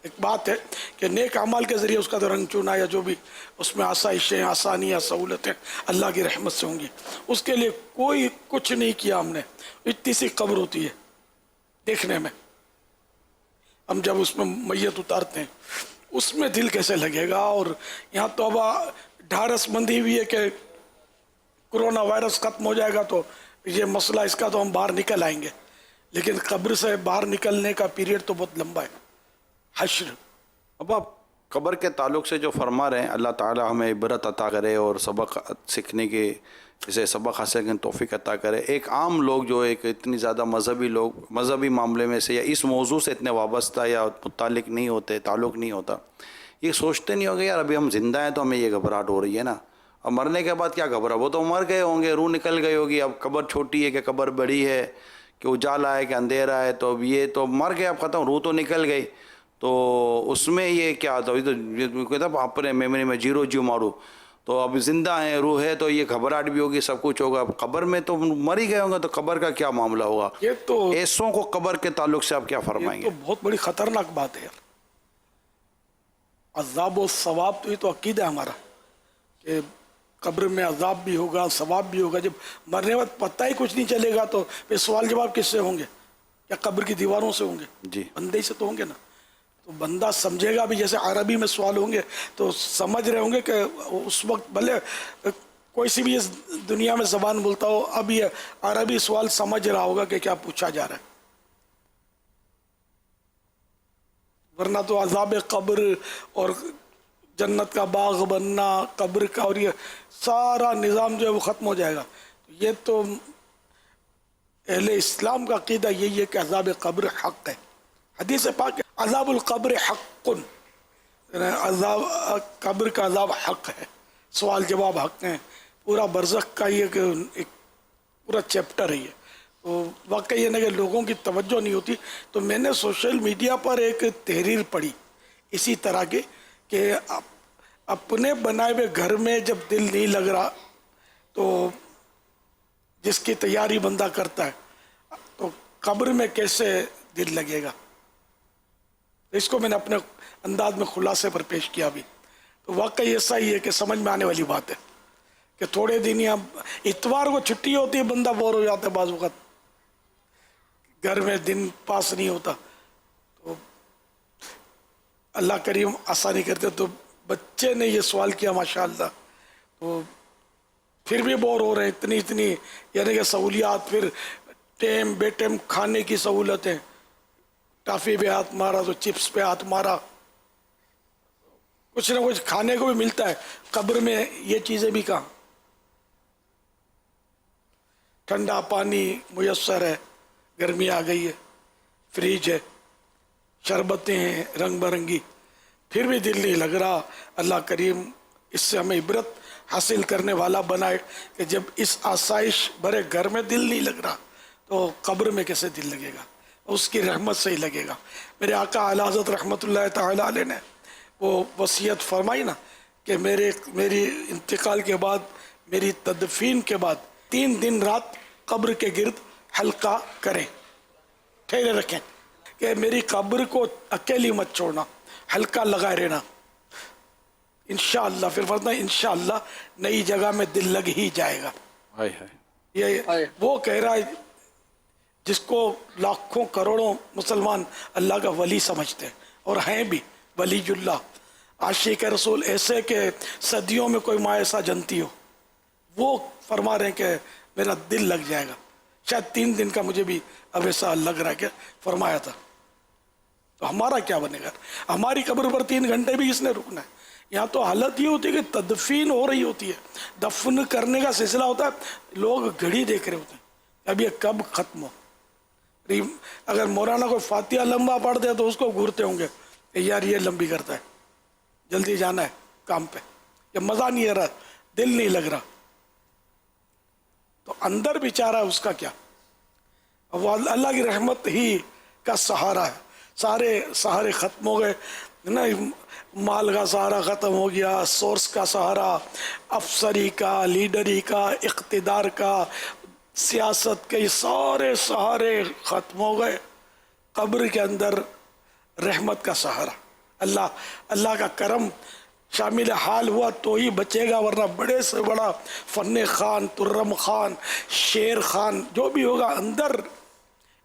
ایک بات ہے کہ نیک اعمال کے ذریعے اس کا تو رنگ چونا یا جو بھی اس میں آسائشیں، آسانیاں، سہولتیں اللہ کی رحمت سے ہوں گی. اس کے لیے کوئی کچھ نہیں کیا ہم نے. اتنی سی قبر ہوتی ہے دیکھنے میں، ہم جب اس میں میت اتارتے ہیں اس میں دل کیسے لگے گا. اور یہاں توبہ ڈھارس مندی بھی ہے کہ کرونا وائرس ختم ہو جائے گا تو یہ مسئلہ اس کا تو ہم باہر نکل آئیں گے، لیکن قبر سے باہر نکلنے کا پیریڈ تو بہت لمبا ہے. حشر. اب آپ قبر کے تعلق سے جو فرما رہے ہیں، اللہ تعالی ہمیں عبرت عطا کرے اور سبق سیکھنے کے، اسے سبق حاصل کرنے کی توفیق عطا کرے. ایک عام لوگ جو ایک اتنی زیادہ مذہبی لوگ مذہبی معاملے میں سے یا اس موضوع سے اتنے وابستہ یا متعلق نہیں ہوتے، تعلق نہیں ہوتا، یہ سوچتے نہیں ہوگے یار ابھی ہم زندہ ہیں تو ہمیں یہ گھبراہٹ ہو رہی ہے نا، اب مرنے کے بعد کیا گھبرا، وہ تو مر گئے ہوں گے، روح نکل گئی ہوگی، اب قبر چھوٹی ہے کہ قبر بڑی ہے، کہ اجالا ہے کہ اندھیرا ہے، تو اب یہ تو مر گئے، اب ختم، روح تو نکل گئی. تو اس میں یہ کیا تھا، اپنے میموری میں جیرو جیو مارو، تو اب زندہ ہیں، روح ہے، تو یہ گھبراہٹ بھی ہوگی، سب کچھ ہوگا. اب قبر میں تو مر ہی گئے ہوں گے، تو قبر کا کیا معاملہ ہوگا؟ یہ تو ایسوں کو قبر کے تعلق سے آپ کیا فرمائیں یہ گے؟ تو بہت بڑی خطرناک بات ہے یار. عذاب و ثواب تو یہ تو عقیدہ ہے ہمارا کہ قبر میں عذاب بھی ہوگا، ثواب بھی ہوگا. جب مرنے وقت پتہ ہی کچھ نہیں چلے گا تو پھر سوال جواب کس سے ہوں گے؟ کیا قبر کی دیواروں سے ہوں گے؟ جی. بندے ہی سے تو ہوں گے نا. تو بندہ سمجھے گا بھی، جیسے عربی میں سوال ہوں گے تو سمجھ رہے ہوں گے کہ اس وقت بھلے کوئی سی بھی اس دنیا میں زبان بولتا ہو، اب یہ عربی سوال سمجھ رہا ہوگا کہ کیا پوچھا جا رہا ہے. ورنہ تو عذاب قبر اور جنت کا باغ بننا، قبر کا، اور یہ سارا نظام جو ہے وہ ختم ہو جائے گا. یہ تو اہل اسلام کا عقیدہ یہی ہے کہ عذاب قبر حق ہے. حدیث پاک ہے عذاب القبر حق، عذاب قبر کا عذاب حق ہے، سوال جواب حق ہیں. پورا برزخ کا یہ ایک پورا چیپٹر ہے یہ. تو واقعی یہ نا کہ لوگوں کی توجہ نہیں ہوتی. تو میں نے سوشل میڈیا پر ایک تحریر پڑھی اسی طرح کے کہ اپنے بنائے ہوئے گھر میں جب دل نہیں لگ رہا تو جس کی تیاری بندہ کرتا ہے تو قبر میں کیسے دل لگے گا. اس کو میں نے اپنے انداز میں خلاصے پر پیش کیا بھی. تو واقعی ایسا ہی ہے کہ سمجھ میں آنے والی بات ہے کہ تھوڑے دن یا اتوار کو چھٹی ہوتی ہے، بندہ بور ہو جاتا ہے، بعض وقت گھر میں دن پاس نہیں ہوتا، تو اللہ کریم آسانی کرتے. تو بچے نے یہ سوال کیا ماشاءاللہ، تو پھر بھی بور ہو رہے ہیں. اتنی یعنی کہ سہولیات، پھر ٹیم بے ٹیم کھانے کی سہولتیں، ٹافی پہ ہاتھ مارا تو چپس پہ ہاتھ مارا، کچھ نہ کچھ کھانے کو بھی ملتا ہے. قبر میں یہ چیزیں بھی کہاں؟ ٹھنڈا پانی میسر ہے، گرمی آ گئی ہے، فریج ہے، شربتیں ہیں رنگ برنگی، پھر بھی دل نہیں لگ رہا. اللہ کریم اس سے ہمیں عبرت حاصل کرنے والا بنائے کہ جب اس آسائش بھرے گھر میں دل نہیں لگ رہا تو قبر میں کیسے دل لگے گا؟ اس کی رحمت سے ہی لگے گا. میرے آقا اعلی حضرت رحمۃ اللہ تعالی علیہ نے وہ وصیت فرمائی نا کہ میری انتقال کے بعد، میری تدفین کے بعد 3 دن رات قبر کے گرد حلقہ کریں، ٹھہرے رکھیں کہ میری قبر کو اکیلی مت چھوڑنا، حلقہ لگائے رہنا. انشاءاللہ پھر فرمایا انشاءاللہ نئی جگہ میں دل لگ ہی جائے گا. یہ وہ کہہ رہا ہے جس کو لاکھوں کروڑوں مسلمان اللہ کا ولی سمجھتے ہیں اور ہیں بھی ولی اللہ، عاشق رسول ایسے کہ صدیوں میں کوئی ماں ایسا جنتی ہو. وہ فرما رہے ہیں کہ میرا دل لگ جائے گا. شاید 3 دن کا مجھے بھی اب ایسا لگ رہا ہے کہ فرمایا تھا. تو ہمارا کیا بنے گا؟ ہماری قبر پر 3 گھنٹے بھی اس نے رکنا ہے. یہاں تو حالت یہ ہوتی ہے کہ تدفین ہو رہی ہوتی ہے، دفن کرنے کا سلسلہ ہوتا ہے، لوگ گھڑی دیکھ رہے ہوتے ہیں اب یہ کب ختم ہو. اگر مولانا کوئی فاتحہ لمبا پڑھ دے تو اس کو گھورتے ہوں گے کہ یار یہ لمبی کرتا ہے، جلدی جانا ہے کام پہ، یہ مزہ نہیں آ رہا، دل نہیں لگ رہا. تو اندر بیچارہ ہے اس کا کیا؟ وہ اللہ کی رحمت ہی کا سہارا ہے. سارے سہارے ختم ہو گئے نا، مال کا سہارا ختم ہو گیا، سورس کا سہارا، افسری کا، لیڈری کا، اقتدار کا، سیاست کے سارے سہارے ختم ہو گئے. قبر کے اندر رحمت کا سہارا، اللہ کا کرم شامل حال ہوا تو ہی بچے گا، ورنہ بڑے سے بڑا فن خان، ترم خان، شیر خان جو بھی ہوگا اندر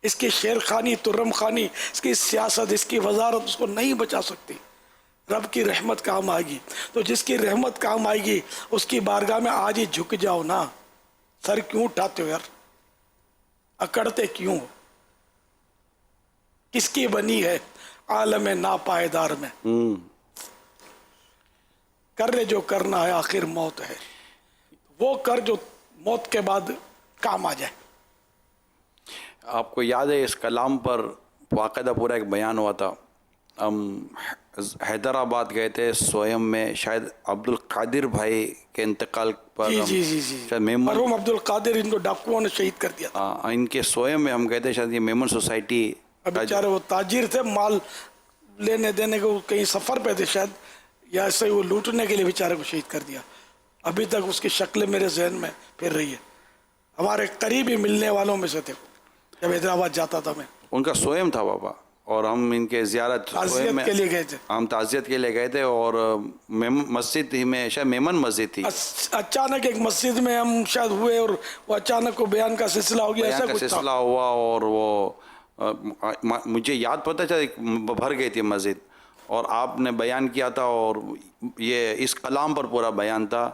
اس کی شیر خانی، ترم خانی، اس کی سیاست، اس کی وزارت اس کو نہیں بچا سکتی. رب کی رحمت کام آئے گی. تو جس کی رحمت کام آئے گی اس کی بارگاہ میں آج ہی جھک جاؤ نا. سر کیوں اٹھاتے ہو یار؟ اکڑتے کیوں؟ کس کی بنی ہے عالم ناپائیدار میں؟ کر لے جو کرنا ہے، آخر موت ہے. وہ کر جو موت کے بعد کام آ جائے. آپ کو یاد ہے اس کلام پر باقاعدہ پورا ایک بیان ہوا تھا. ہم حیدرآباد گئے تھے سویم میں، شاید عبد القادر بھائی کے انتقال پر جی مرحوم عبد القادر، ان کو ڈاکوؤں نے شہید کر دیا تھا. ان کے سویم میں ہم گئے تھے، شاید یہ میمن سوسائٹی. بیچارے وہ تاجر تھے، مال لینے دینے کو کہیں سفر پہ تھے شاید، یا ایسے ہی وہ لوٹنے کے لیے بیچارے کو شہید کر دیا. ابھی تک اس کی شکل میرے ذہن میں پھر رہی ہے. ہمارے قریبی ملنے والوں میں سے تھے جب حیدرآباد جاتا تھا میں. ان کا سوئم تھا بابا, اور ہم ان کے زیارت تعزیت کے لیے گئے تھے. ہم تعزیت کے لیے گئے تھے, اور مسجد ہی میں شاید میمن مسجد تھی. اچانک ایک مسجد میں ہم شاید ہوئے, اور وہ اچانک کو بیان کا سلسلہ ہو گیا, ایسا بیان کا کچھ تھا. سلسلہ ہوا, اور وہ مجھے یاد پتہ چلا بھر گئی تھی مسجد, اور آپ نے بیان کیا تھا, اور یہ اس کلام پر پورا بیان تھا,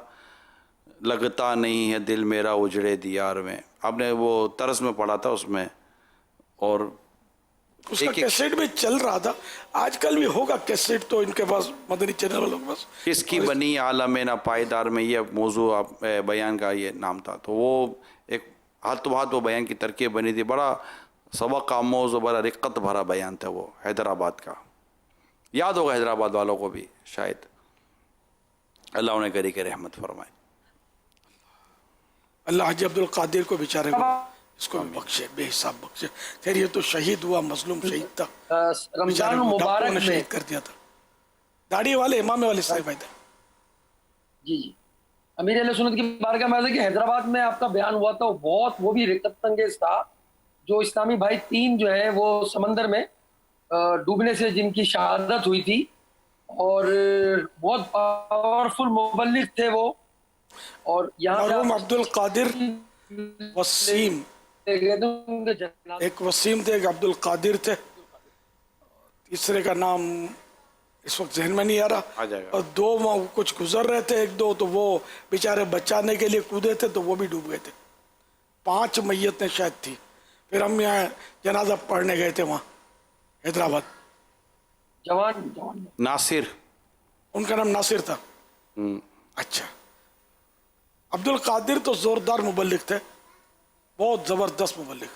لگتا نہیں ہے دل میرا اجڑے دیار میں. آپ نے وہ طرز میں پڑھا تھا اس میں, اور اس کا کیسٹ بھی چل رہا تھا. آج کل بھی ہوگا کیسٹ تو ان کے پاس, مدنی چینل والوں کے پاس. کس کی بنی عالم نہ پائیدار میں, یہ موضوع آپ بیان کا یہ نام تھا. تو وہ ایک ہاتھ تو ہاتھ وہ بیان کی ترکیب بنی تھی, بڑا سبق آموز اور بڑا رقت بھرا بیان تھا وہ حیدرآباد کا. یاد ہوگا حیدرآباد والوں کو بھی شاید, اللہ انہیں کری کہ رحمت فرمائے. اللہ حاجی عبد القادر کو بیچارے کو اس کو بخشے, بے حساب بخشے. خیر یہ تو شہید ہوا, مظلوم شہید تھا, رمضان مبارک میں شہید کر دیا تھا. داڑھی والے امام والے صاحب آئے تھے. جی امیر اہل سنت کی بارگاہ میں کہ حیدرآباد میں آپ کا بیان ہوا تھا, وہ بھی رقت انگیز تھا. جو اسلامی بھائی 3 جو ہے وہ سمندر میں ڈوبنے سے جن کی شہادت ہوئی تھی, اور بہت پاورفل مبلغ تھے وہ. اور یہاں مرحوم عبد القادر وسیم, ایک وسیم تھے, ایک عبد القادر تھے, تیسرے کا نام اس وقت ذہن میں نہیں آ رہا, اور 2 کچھ گزر رہے تھے, 1-2 تو وہ بیچارے بچانے کے لیے کودے تھے تو وہ بھی ڈوب گئے تھے. 5 میتیں شاید تھی. پھر ہم یہاں جنازہ پڑھنے گئے تھے وہاں حیدرآباد. جوان ناصر, ان کا نام ناصر تھا. اچھا. عبد القادر تو زوردار مبلغ تھے, بہت زبردست مبلغ.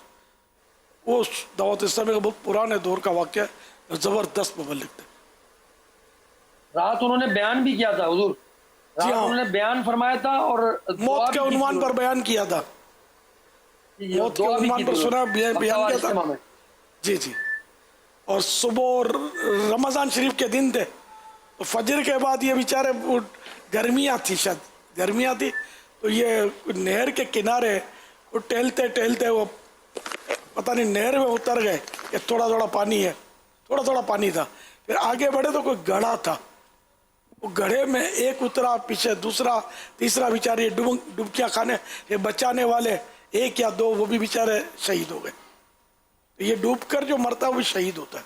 وہ دعوت اسلامی کا بہت پرانے دور کا واقعہ ہے, زبردست مبلغ تھے. رات انہوں نے بیان بھی کیا تھا حضور, رات انہوں نے بیان فرمایا تھا, اور موت کے عنوان پر بیان کیا تھا. موت کے عنوان پر سنا بیان کیا تھا. جی جی. اور صبح رمضان شریف کے دن تھے, تو فجر کے بعد یہ بیچارے گرمیاں تھی, شاید گرمیاں تھی, تو یہ نہر کے کنارے وہ ٹہلتے ٹہلتے وہ پتہ نہیں نہر میں اتر گئے کہ تھوڑا تھوڑا پانی ہے, تھوڑا تھوڑا پانی تھا. پھر آگے بڑھے تو کوئی گڑھا تھا, وہ گڑھے میں ایک اترا, پیچھے دوسرا, تیسرا. بیچارے ڈبکیاں کھانے یہ بچانے والے 1 یا 2 وہ بھی بیچارے شہید ہو گئے. یہ ڈوب کر جو مرتا ہے وہ شہید ہوتا ہے.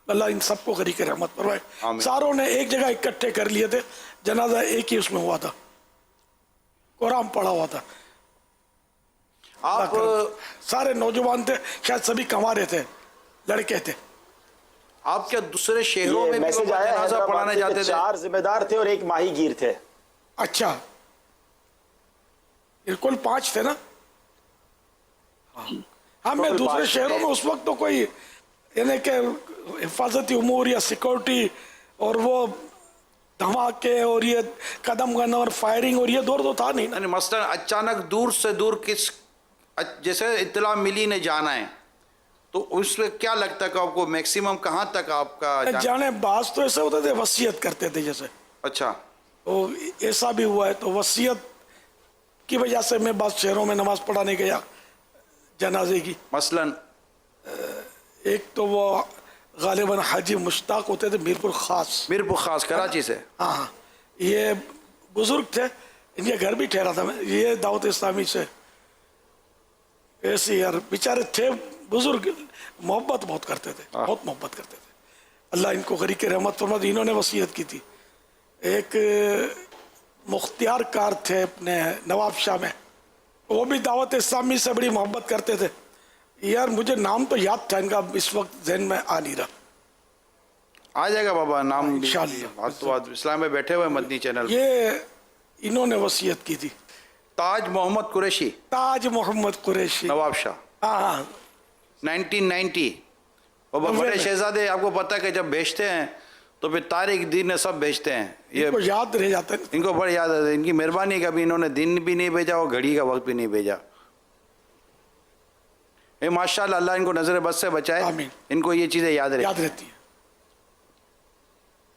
اللہ ان سب کو غریق رحمت فرمائے. ساروں نے ایک جگہ اکٹھے کر لیے تھے, جنازہ ایک ہی اس میں ہوا تھا, قرآن پڑھا ہوا تھا. آپ سارے نوجوان تھے, شاید سبھی کنوارے تھے, لڑکے تھے. آپ کیا دوسرے شہروں میں بھی جنازہ پڑھانے جاتے تھے؟ 4 ذمہ دار تھے اور 1 ماہی گیر تھے. اچھا, کل 5 تھے نا. ہاں, میں دوسرے شہروں میں اس وقت تو کوئی یعنی کہ حفاظتی امور یا سیکورٹی اور وہ دھماکے اور یہ قدم گن اور فائرنگ اور یہ دور تو تھا نہیں نا. مثلا اچانک دور سے دور کس جیسے اطلاع ملی نے جانا ہے, تو اس میں کیا لگتا ہے کہ آپ کو میکسیمم کہاں تک آپ کا جانے؟ بعض تو ایسے ہوتے تھے وصیت کرتے تھے جیسے. اچھا. تو ایسا بھی ہوا ہے, تو وصیت کی وجہ سے میں بعض شہروں میں نماز پڑھانے گیا جنازے کی. مثلا ایک تو وہ غالباً حاجی مشتاق ہوتے تھے, میرپور خاص کراچی سے. ہاں, یہ بزرگ تھے, ان کے گھر بھی ٹھہرا تھا میں. یہ دعوت اسلامی سے ایسی یار بیچارے تھے بزرگ, محبت بہت کرتے تھے, بہت محبت کرتے تھے. اللہ ان کو غریق رحمت فرمائے. انہوں نے وصیت کی تھی. ایک مختار کار تھے اپنے نواب شاہ میں, وہ بھی دعوت اسلامی سے بڑی محبت کرتے تھے. یار مجھے نام تو یاد تھا ان کا, اس وقت ذہن میں آ نہیں رہا. آ جائے گا بابا نام انشاءاللہ. اسلام میں بیٹھے ہوئے مدنی چینل. یہ انہوں نے وصیت کی تھی. تاج محمد قریشی. تاج محمد قریشی, نواب شاہ. ہاں 1990. وہ بڑے شہزادے آپ کو پتہ ہے کہ جب بھیجتے ہیں تو پھر تاریخ دن سب بھیجتے ہیں. یہ ان کو یاد رہ جاتا ہے, ان کو بڑی یاد ہے. ان کی مہربانی کبھی انہوں نے دن بھی نہیں بھیجا اور گھڑی کا وقت بھی نہیں بھیجا. ماشاءاللہ اللہ ان کو نظر بد سے بچائے. آمین. ان کو یہ چیزیں یاد رہتی ہیں.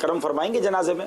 کرم فرمائیں گے جنازے میں؟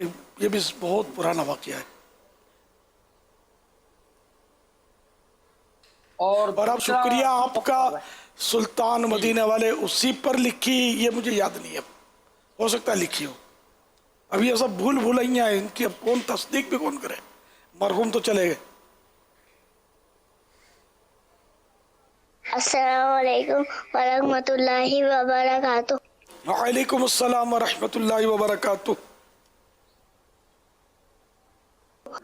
یہ بھی بہت پرانا واقعہ ہے. اور اب شکریہ آپ کا سلطان مدینہ والے، اسی پر لکھی، یہ مجھے یاد نہیں ہے، ہو سکتا ہے لکھی ہو. اب یہ سب بھول بھلائیاں ہیں، ان کی اب کون تصدیق بھی کون کرے، مرحوم تو چلے گئے. السلام علیکم ورحمۃ اللہ وبرکاتہ. وعلیکم السلام ورحمۃ اللہ وبرکاتہ.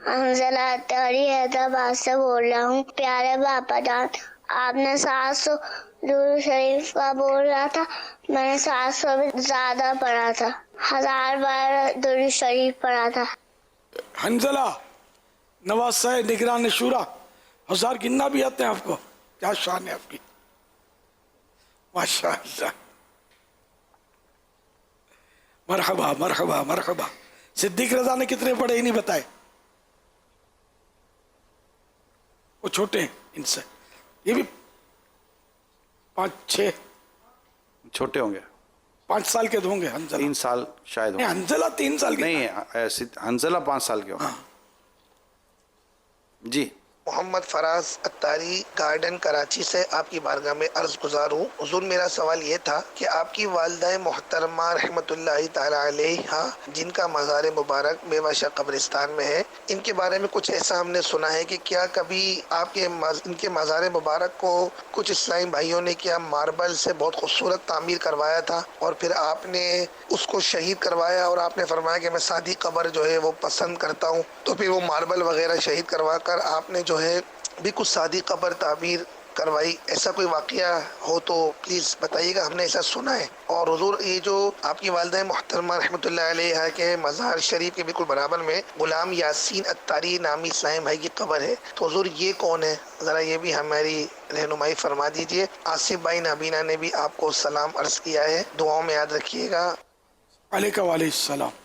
حنزلہ اتاری حیدرآباد سے بول رہا ہوں. پیارے باپا جان، آپ نے 700 درود شریف کا بول رہا تھا، میں نے 700 بھی زیادہ پڑھا تھا، 1000 بار درود شریف پڑھا تھا. حنزلہ نواز صاحب نگران شورا، 1000 گننا بھی آتے ہیں آپ کو؟ کیا شان ہے آپ کی، ماشاء اللہ. مرحبا مرحبا مرحبا. صدیق رضا نے کتنے پڑھے ہی نہیں بتائے، وہ چھوٹے ہیں ان سے، یہ بھی 5-6 چھوٹے ہوں گے، 5 سال کے ہوں گے. حنزلہ 3 سال شاید نہیں، ہوں. حنزلہ 3 سال کے نہیں، حنزلہ 5 سال کے ہوں. جی. محمد فراز اتاری گارڈن کراچی سے آپ کی بارگاہ میں عرض گزار ہوں. حضور میرا سوال یہ تھا کہ آپ کی والدہ محترمہ رحمۃ اللہ تعالی علیہا جن کا مزار مبارک بیواشا قبرستان میں ہے، ان کے بارے میں کچھ ایسا ہم نے سنا ہے کہ کیا کبھی آپ کے ان کے مزار مبارک کو کچھ اسلامی بھائیوں نے کیا ماربل سے بہت خوبصورت تعمیر کروایا تھا اور پھر آپ نے اس کو شہید کروایا اور آپ نے فرمایا کہ میں سادی قبر جو ہے وہ پسند کرتا ہوں، تو پھر وہ ماربل وغیرہ شہید کروا کر آپ نے جو ہے بھی کچھ سادی قبر تعمیر کروائی؟ ایسا کوئی واقعہ ہو تو پلیز بتائیے گا، ہم نے ایسا سنا ہے. اور حضور یہ جو آپ کی والدہ محترمہ رحمۃ اللہ علیہ کے مزار شریف کے بالکل برابر میں غلام یاسین اتاری نامی اسلامی بھائی کی قبر ہے، تو حضور یہ کون ہے؟ ذرا یہ بھی ہماری رہنمائی فرما دیجئے. آصف بھائی نابینا نے بھی آپ کو سلام عرض کیا ہے، دعاؤں میں یاد رکھیے گا. علیکہ وعلیہ السلام.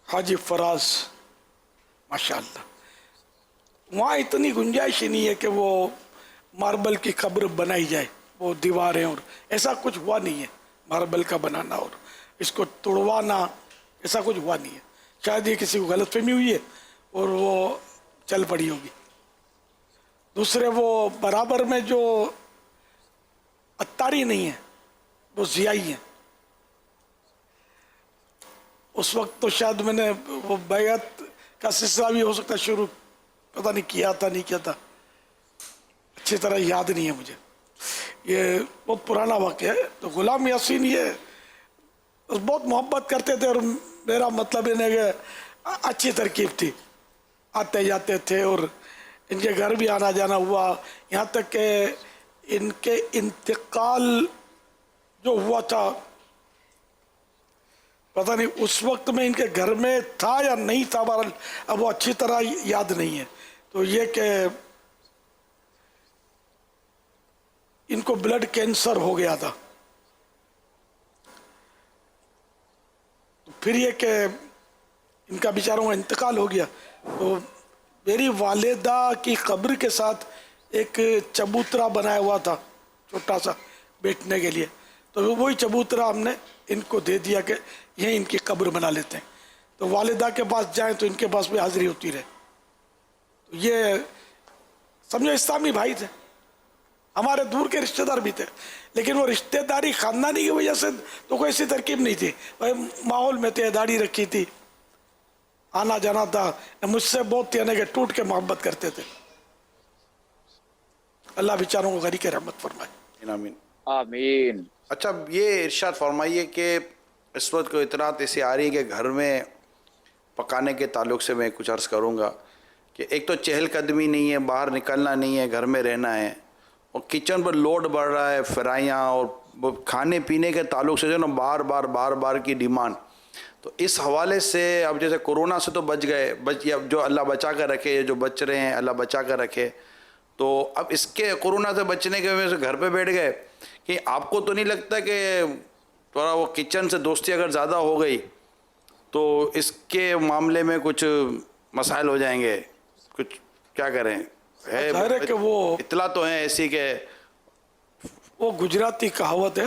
حاجی فراز ماشاء اللہ، وہاں اتنی گنجائش ہی نہیں ہے کہ وہ ماربل کی قبر بنائی جائے، وہ دیواریں اور ایسا کچھ ہوا نہیں ہے. ماربل کا بنانا اور اس کو توڑوانا ایسا کچھ ہوا نہیں ہے. شاید یہ کسی کو غلط فہمی ہوئی ہے اور وہ چل پڑی ہوگی. دوسرے وہ برابر میں جو اتاری نہیں ہے وہ ضیائی ہیں. اس وقت تو شاید میں نے وہ بیعت کا سلسلہ بھی ہو سکتا شروع پتہ نہیں کیا تھا نہیں کیا تھا، اچھی طرح یاد نہیں ہے مجھے. یہ بہت پرانا واقعہ ہے. تو غلام یاسین یہ بہت محبت کرتے تھے، اور میرا مطلب انہیں کہ اچھی ترکیب تھی، آتے جاتے تھے اور ان کے گھر بھی آنا جانا ہوا، یہاں تک کہ ان کے انتقال جو ہوا تھا پتہ نہیں اس وقت میں ان کے گھر میں تھا یا نہیں تھا، بہرحال اب وہ اچھی طرح یاد نہیں ہے. تو یہ کہ ان کو بلڈ کینسر ہو گیا تھا، پھر یہ کہ ان کا بیچاروں کا انتقال ہو گیا. تو میری والدہ کی قبر کے ساتھ ایک چبوترا بنایا ہوا تھا چھوٹا سا بیٹھنے کے لیے، تو وہی چبوترا ہم نے ان کو دے دیا کہ یہیں ان کی قبر بنا لیتے ہیں، تو والدہ کے پاس جائیں تو ان کے پاس بھی حاضری ہوتی رہے. تو یہ سمجھو اسلامی بھائی تھے، ہمارے دور کے رشتہ دار بھی تھے، لیکن وہ رشتہ داری خاندانی کی وجہ سے تو کوئی ایسی ترکیب نہیں تھی. ماحول میں تھے، داڑھی رکھی تھی، آنا جانا تھا. مجھ سے بہت یعنی کہ ٹوٹ کے محبت کرتے تھے. اللہ بیچاروں کو غریق رحمت فرمائے. آمین آمین. اچھا، یہ ارشاد فرمائیے کہ اس وقت کو اطلاعات ایسی آ رہی ہے کہ گھر میں پکانے کے تعلق سے میں کچھ عرض کروں گا کہ ایک تو چہل قدمی نہیں ہے، باہر نکلنا نہیں ہے، گھر میں رہنا ہے، اور کچن پر لوڈ بڑھ رہا ہے، فرائیاں اور کھانے پینے کے تعلق سے جو ہے نا بار بار کی ڈیمانڈ. تو اس حوالے سے اب جیسے کورونا سے تو بچ گئے، جو اللہ بچا کر رکھے، جو بچ رہے ہیں اللہ بچا کر رکھے. تو اب اس کے کورونا سے بچنے کی وجہ سے گھر پہ بیٹھ گئے، کہ آپ کو تو نہیں لگتا کہ تھوڑا وہ کچن سے دوستی اگر زیادہ ہو گئی تو اس کے معاملے میں کچھ مسائل ہو جائیں گے؟ کچھ کیا کریں؟ ہے کہ وہ اطلاع تو ہیں ایسی کہ وہ گجراتی کہاوت ہے،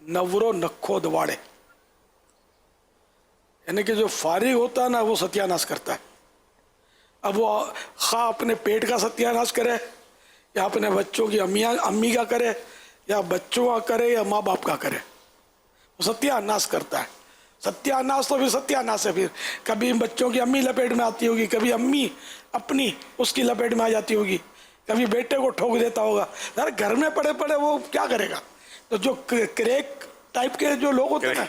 نورو نکھو دواڑے. یعنی کہ جو فارغ ہوتا ہے نا وہ ستیاناش کرتا ہے. اب وہ خواہ اپنے پیٹ کا ستیاناش کرے یا اپنے بچوں کی امی کا کرے یا بچوں کا کرے یا ماں باپ کا کرے, وہ ستیاناش کرتا ہے. ستیاناش تو پھر ستیاناش ہے. پھر کبھی بچوں کی امی لپیٹ میں آتی ہوگی, کبھی امی اپنی اس کی لپیٹ میں آ جاتی ہوگی, کبھی بیٹے کو ٹھوک دیتا ہوگا. یار گھر میں پڑے پڑے وہ کیا کرے گا؟ تو جو کریک ٹائپ کے جو لوگ ہوتے ہیں نا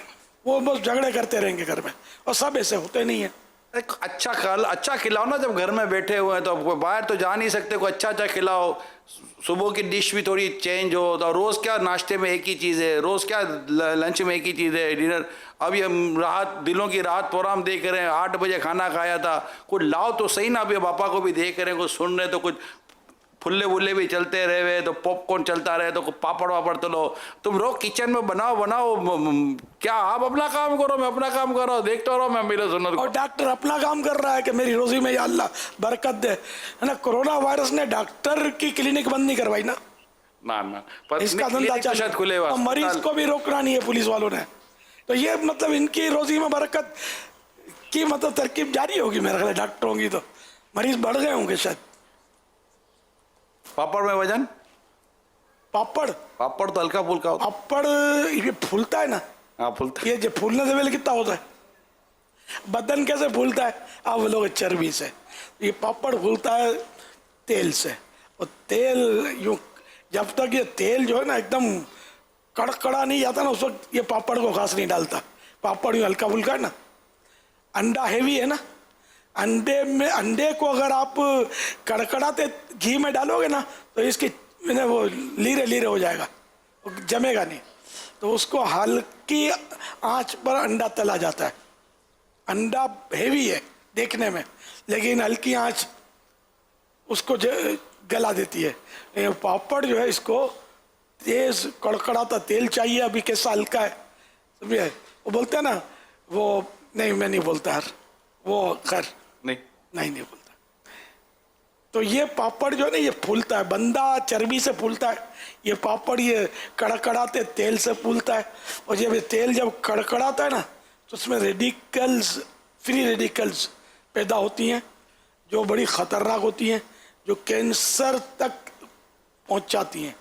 وہ بس جھگڑے کرتے رہیں گے گھر میں, اور سب ایسے ہوتے نہیں ہیں. ایک اچھا کھلاؤ نا, جب گھر میں بیٹھے ہوئے ہیں تو باہر تو جا نہیں سکتے, کوئی اچھا کھلاؤ. صبح کی ڈش بھی تھوڑی چینج ہو, تو روز کیا ناشتے میں ایک ہی چیز ہے, روز کیا لنچ میں ایک ہی چیز ہے, ڈنر. اب یہ راحت, دلوں کی راحت پروگرام دیکھ رہے ہیں, 8 بجے کھانا کھایا تھا, کچھ لاؤ تو صحیح نا. ابھی پاپا کو بھی دیکھ رہے ہیں, کچھ سن رہے تو کچھ پھلے ولے بھی چلتے رہے ہوئے, تو پاپ کارن چلتا رہے, تو پاپڑ واپڑ تو لو. تم رو کچن میں بناؤ. کیا آپ اپنا کام کرو, میں اپنا کام کر رہا ہوں, دیکھتا رہو میں میرے سنت. اور ڈاکٹر اپنا کام کر رہا ہے کہ میری روزی میں یا اللہ برکت دے, ہے نا. کورونا وائرس نے ڈاکٹر کی کلینک بند نہیں کروائی نا, اس کا دھندا چل کھلے ہوا, مریض کو بھی روکنا نہیں ہے پولیس والوں نے. تو یہ مطلب ان کی روزی میں برکت کی مطلب ترکیب جاری ہوگی میرے خیال ڈاکٹروں کی. تو مریض بڑھ گئے ہوں گے شاید. پاپڑ میں وزن, پاپڑ تو ہلکا پھلکا ہوتا. پاپڑ یہ پھولتا ہے نا, ہاں پھولتا. یہ جو پھولنے سے پہلے کتنا ہوتا ہے, بدن کیسے پھولتا ہے؟ آپ لوگ چربی سے. یہ پاپڑ پھولتا ہے تیل سے, اور تیل یوں جب تک یہ تیل جو ہے نا ایک دم کڑکڑا نہیں جاتا نا اس وقت یہ پاپڑ کو خاص نہیں ڈالتا. پاپڑ یوں ہلکا پھلکا ہے نا. انڈا ہیوی ہے نا, انڈے کو اگر آپ کڑکڑاتے گھی میں ڈالو گے نا تو اس کی وہ لیرے ہو جائے گا, جمے گا نہیں. تو اس کو ہلکی آنچ پر انڈا تلا جاتا ہے. انڈا ہیوی ہے دیکھنے میں, لیکن ہلکی آنچ اس کو گلا دیتی ہے. پاپڑ جو ہے اس کو تیز کڑکڑاتا تیل چاہیے. ابھی کیسا ہلکا ہے سمجھے, وہ بولتے ہیں نا وہ نہیں, میں نہیں بولتا یار, وہ خیر نہیں بولتا. تو یہ پاپڑ جو ہے نا یہ پھولتا ہے, بندہ چربی سے پھولتا ہے. یہ پاپڑ یہ کڑکڑاتے تیل سے پھولتا ہے. اور جب یہ تیل جب کڑکڑاتا ہے نا تو اس میں ریڈیکلز, فری ریڈیکلز پیدا ہوتی ہیں جو بڑی خطرناک ہوتی ہیں, جو کینسر تک پہنچاتی ہیں.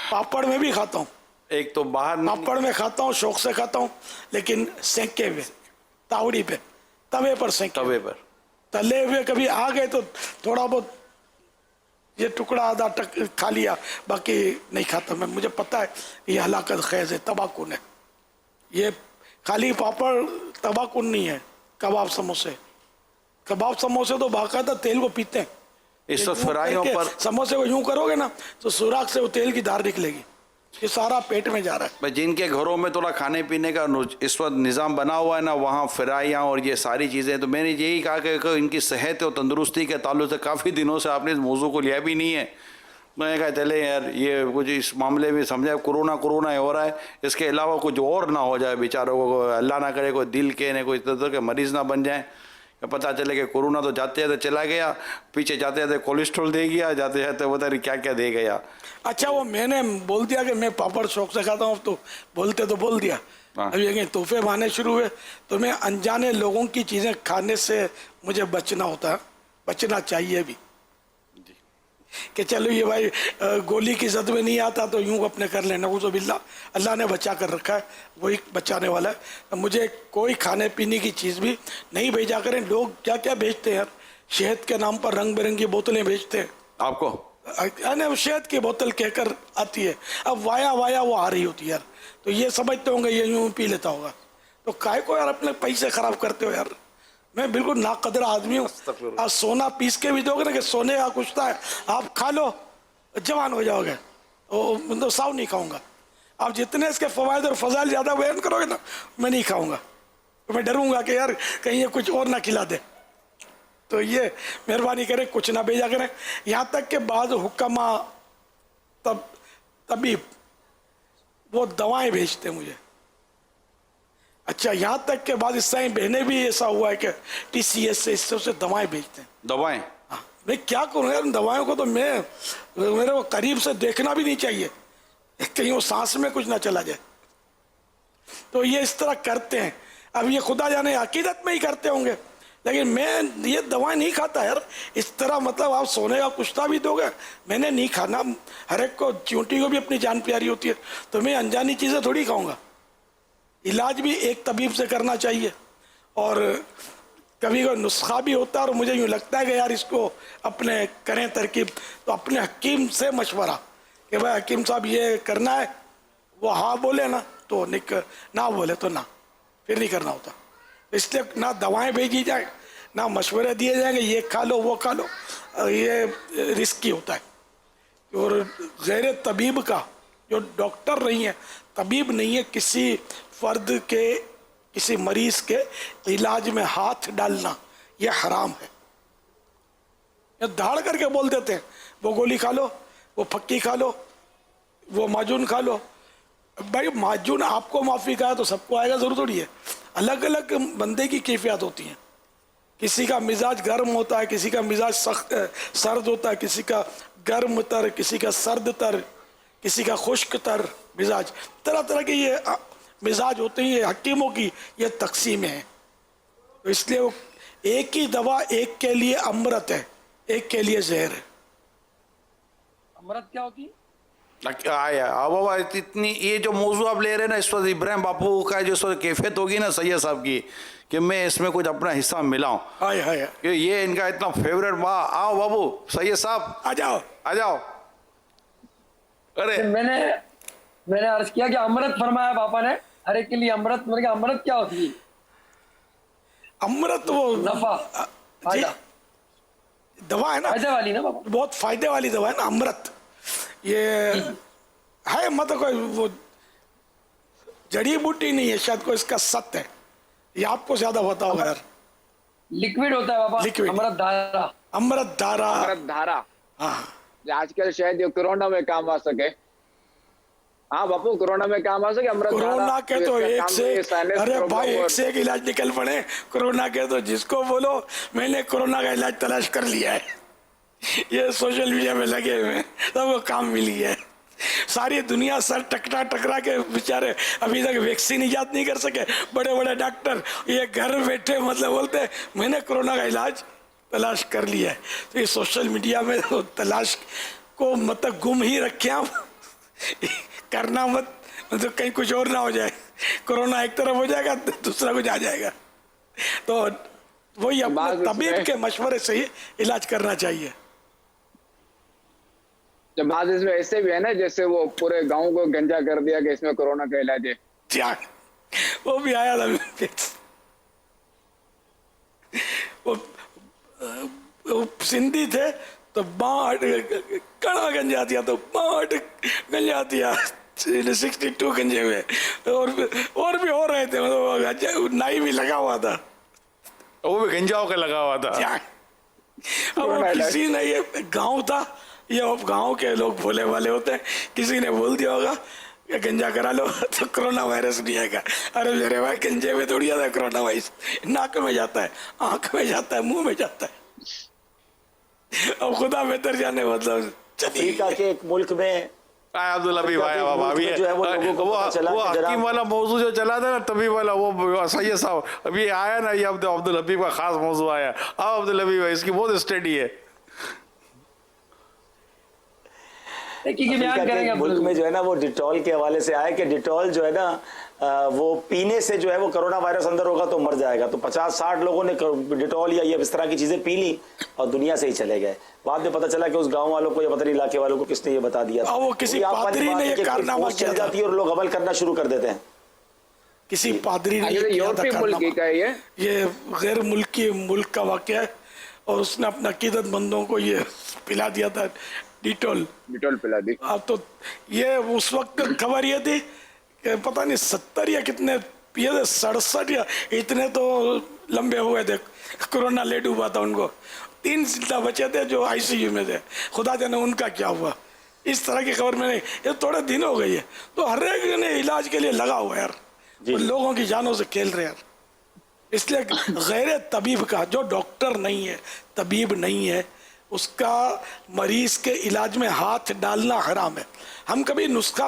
پاپڑ میں بھی کھاتا ہوں, ایک تو باہر پاپڑ میں کھاتا ہوں, شوق سے کھاتا ہوں, لیکن سینکے ہوئے تاوڑی پہ, توے پر سینکے, توے پر تلے ہوئے کبھی آ گئے تو تھوڑا بہت یہ ٹکڑا آدھا کھا لیا, باقی نہیں کھاتا میں. مجھے پتہ ہے یہ ہلاکت خیز ہے, تباہ کن ہے. یہ خالی پاپڑ تباہ کن نہیں ہے. کباب سموسے تو باقاعدہ تیل کو پیتے ہیں. اس وقت فرائیوں پر سموسے کو یوں کرو گے نا تو سوراخ سے وہ تیل کی دھار نکلے گی, یہ سارا پیٹ میں جا رہا ہے. جن کے گھروں میں تھوڑا کھانے پینے کا اس وقت نظام بنا ہوا ہے نا, وہاں فرائیاں اور یہ ساری چیزیں, تو میں نے یہی کہا کہ ان کی صحت اور تندرستی کے تعلق سے کافی دنوں سے آپ نے اس موضوع کو لیا بھی نہیں ہے. میں نے کہا چلے یار یہ کچھ اس معاملے میں سمجھا, کرونا ہو رہا ہے, اس کے علاوہ کچھ اور نہ ہو جائے بیچاروں کو, اللہ نہ کرے کوئی دل کے کوئی اس طرح کے مریض نہ بن جائیں. پتہ چلے کہ کورونا تو جاتے جاتے چلا گیا, پیچھے جاتے جاتے کولیسٹرول دے گیا, جاتے جاتے پتہ نہیں کیا کیا دے گیا. اچھا وہ میں نے بول دیا کہ میں پاپڑ شوق سے کھاتا ہوں, تو بول دیا. ابھی یہ تحفے آنے شروع ہوئے تو میں انجانے لوگوں کی چیزیں کھانے سے مجھے بچنا چاہیے بھی, کہ چلو یہ بھائی گولی کی زد میں نہیں آتا تو یوں اپنے کر لیں. نعوذ باللہ, اللہ نے بچا کر رکھا ہے, وہی بچانے والا ہے. مجھے کوئی کھانے پینے کی چیز بھی نہیں بھیجا کریں. لوگ کیا کیا بھیجتے ہیں یار, شہد کے نام پر رنگ برنگی بوتلیں بھیجتے ہیں آپ کو, شہد کی بوتل کہہ کر آتی ہے, اب وایا وہ آ رہی ہوتی ہے یار. تو یہ سمجھتے ہوں گے یہ یوں پی لیتا ہوگا, تو کائے کو یار اپنے پیسے خراب کرتے ہو یار. میں بالکل ناقدر آدمی ہوں. آپ سونا پیس کے بھی دو گے نا کہ سونے کا کچھ ہے, آپ کھا لو جوان ہو جاؤ گے, مطلب ساؤ نہیں کھاؤں گا. آپ جتنے اس کے فوائد اور فضائل زیادہ بیان کرو گے نا میں نہیں کھاؤں گا, تو میں ڈروں گا کہ یار کہیں یہ کچھ اور نہ کھلا دے. تو یہ مہربانی کریں کچھ نہ بھیجا کریں. یہاں تک کہ بعض حکما طبیب وہ دوائیں بھیجتے ہیں مجھے. اچھا یہاں تک کہ بعض عیسائی بہنیں بھی ایسا ہوا ہے کہ TCS سے اس سے دوائیں بھیجتے ہیں. دوائیں میں کیا کروں یار, ان دوائیوں کو تو میرے کو قریب سے دیکھنا بھی نہیں چاہیے, کہیں وہ سانس میں کچھ نہ چلا جائے. تو یہ اس طرح کرتے ہیں. اب یہ خدا جانے عقیدت میں ہی کرتے ہوں گے، لیکن میں یہ دوائیں نہیں کھاتا یار اس طرح، مطلب آپ سونے کا کشتا بھی دو گے، میں نے نہیں کھانا، ہر ایک کو چونٹی کو بھی اپنی جان پیاری ہوتی ہے، تو میں انجانی چیزیں تھوڑی کھاؤں گا. علاج بھی ایک طبیب سے کرنا چاہیے، اور کبھی کوئی نسخہ بھی ہوتا ہے اور مجھے یوں لگتا ہے کہ یار اس کو اپنے کریں ترکیب، تو اپنے حکیم سے مشورہ کہ بھائی حکیم صاحب یہ کرنا ہے، وہ ہاں بولے نا تو نہ بولے تو نہ، پھر نہیں کرنا ہوتا. اس لیے نہ دوائیں بھیجی جائیں نہ مشورے دیے جائیں گے یہ کھا لو وہ کھا لو، یہ رسکی ہوتا ہے. اور غیر طبیب کا جو ڈاکٹر نہیں ہے، طبیب نہیں ہے، کسی فرد کے کسی مریض کے علاج میں ہاتھ ڈالنا یہ حرام ہے. یہ دھاڑ کر کے بول دیتے ہیں وہ گولی کھا لو، وہ پھکی کھا لو، وہ معجون کھا لو. بھائی معجون آپ کو معافی کا ہے تو سب کو آئے گا ضرور تھوڑی ہے. الگ الگ بندے کی کیفیات ہوتی ہیں، کسی کا مزاج گرم ہوتا ہے، کسی کا مزاج سخت سرد ہوتا ہے، کسی کا گرم تر، کسی کا سرد تر، کسی کا خشک تر مزاج، طرح طرح کے یہ مزاج ہوتے ہیں. یہ حکیموں کی یہ تقسیمیں ہیں. تو اس لیے ایک ہی دوا ایک کے لیے امرت ہے، ایک کے لیے زہر ہے. امرت کیا ہوتی ہے؟ اب اتنی یہ جو موضوع آپ لے رہے ہیں نا، اس وقت ابراہیم باپو کا جو اس وقت کیفیت ہوگی نا سید صاحب کی کہ میں اس میں کچھ اپنا حصہ ملاؤں، کہ یہ ان کا اتنا فیوریٹ. ماں آؤ بابو سید صاحب آ جاؤ آ جاؤ. ارے میں نے عرض کیا کہ امرت فرمایا پاپا نے، ہر ایک کے لیے امرت. میں نے کہا امرت کیا ہوتی ہے؟ امرت وہ نفع جی دوا ہے نا، فائدے والی نا بابا، بہت فائدے والی دوا ہے نا امرت. یہ ہے مطلب کوئی وہ جڑی بوٹی نہیں ہے، شاید کوئی اس کا ست ہے، یہ آپ کو زیادہ پتا ہوگا یار. لکوڈ ہوتا ہے بابا، امرت دھارا. امرت دھارا، امرت دھارا ہاں آج کل شاید یہ کورونا میں کام آ سکے. ہاں باپو کورونا میں کام آ سکے امرت دھارا. کورونا کے تو ایک سے ارے بھائی ایک سے ایک علاج نکل پڑے. کورونا کے تو جس کو بولو میں نے کورونا کا علاج تلاش کر لیا ہے، یہ سوشل میڈیا میں لگے ہوئے ہیں، سب کو کام مل گیا ہے. ساری دنیا سر ٹکرا کے بیچارے ابھی تک ویکسین ایجاد نہیں کر سکے. بڑے بڑے ڈاکٹر یہ گھر بیٹھے مطلب بولتے ہیں میں نے کورونا کا علاج تلاش کر لیا ہے. تو یہ سوشل میڈیا میں تلاش کو مطلب گم ہی رکھیں آپ، کرنا مت مطلب کہیں کچھ اور نہ ہو جائے. کورونا ایک طرف ہو جائے گا دوسرا کچھ آ جائے گا. تو وہی اپنے طبیب کے مشورے سے ہی علاج کرنا چاہیے. جب بعض اس میں ایسے بھی ہے نا جیسے وہ پورے گاؤں کو گنجا کر دیا کہ اس میں کورونا کا علاج ہے. وہ بھی آیا تھا، وہ سندھی تھے تو باٹ کڑا گنجا دیا تو باٹ گنجا دیا 62 گنجے ہوئے، اور بھی ہو رہے تھے، مطلب نائی بھی لگا ہوا تھا، وہ بھی گنجاؤ کا لگا ہوا تھا. کسی نے یہ گاؤں تھا، یہ گاؤں کے لوگ بھولے والے ہوتے ہیں، کسی نے بول دیا ہوگا کہ گنجا کرا لو تو کرونا وائرس نہیں آئے گا. ارے میرے بھائی گنجے میں تھوڑی آتا ہے کرونا وائرس، ناک میں جاتا ہے، آنکھ میں جاتا ہے، منہ میں جاتا ہے. اب خدا بہتر جانے. مطلب افریقہ کے ایک ملک میں عبداللبی بھائی وہ حکیم والا موضوع جو چلا تھا نا طبی والا، وہ سید صاحب ابھی آیا نا، یہ عبدالحبیب کا خاص موضوع آیا. آؤ عبدالحبیب بھائی، اس کی بہت اسٹڈی ہے. ملک میں جو ہے نا وہ ڈیٹول کے حوالے سے آئے کہ ڈیٹول جو ہے نا وہ پینے سے جو ہے وہ کرونا وائرس اندر ہوگا تو مر جائے گا. تو 50-60 لوگوں نے ڈیٹول یا یہ اس طرح کی چیزیں پی لی اور دنیا سے ہی چلے گئے. بعد میں پتہ چلا کہ اس گاؤں والوں کو یا پتہ نہیں علاقے والوں کو کس نے یہ بتا دیا تھا. وہ کسی پادری نے یہ کارنامہ چل جاتی ہے اور لوگ عمل کرنا شروع کر دیتے ہیں. کسی پادری نے یورپی ملک کا یہ غیر ملکی ملک کا واقعہ ہے، اور اس نے اپنا عقیدت مندوں کو یہ پلا دیا تھا ڈیٹول پلا دی. اب تو یہ اس وقت خبر یہ تھی کہ پتہ نہیں 70 یا کتنے پیے تھے، 67 یا اتنے تو لمبے ہوئے تھے. کورونا لیٹ ہوا تھا ان کو، 3 زندہ بچے تھے جو ICU میں تھے، خدا جانے ان کا کیا ہوا. اس طرح کی خبر میں نہیں، یہ تھوڑے دن ہو گئی ہے. تو ہر ایک نے علاج کے لیے لگا ہوا ہے یار، لوگوں کی جانوں سے کھیل رہے یار. اس لیے غیر طبیب کا جو ڈاکٹر نہیں ہے، طبیب نہیں ہے، اس کا مریض کے علاج میں ہاتھ ڈالنا حرام ہے. ہم کبھی نسخہ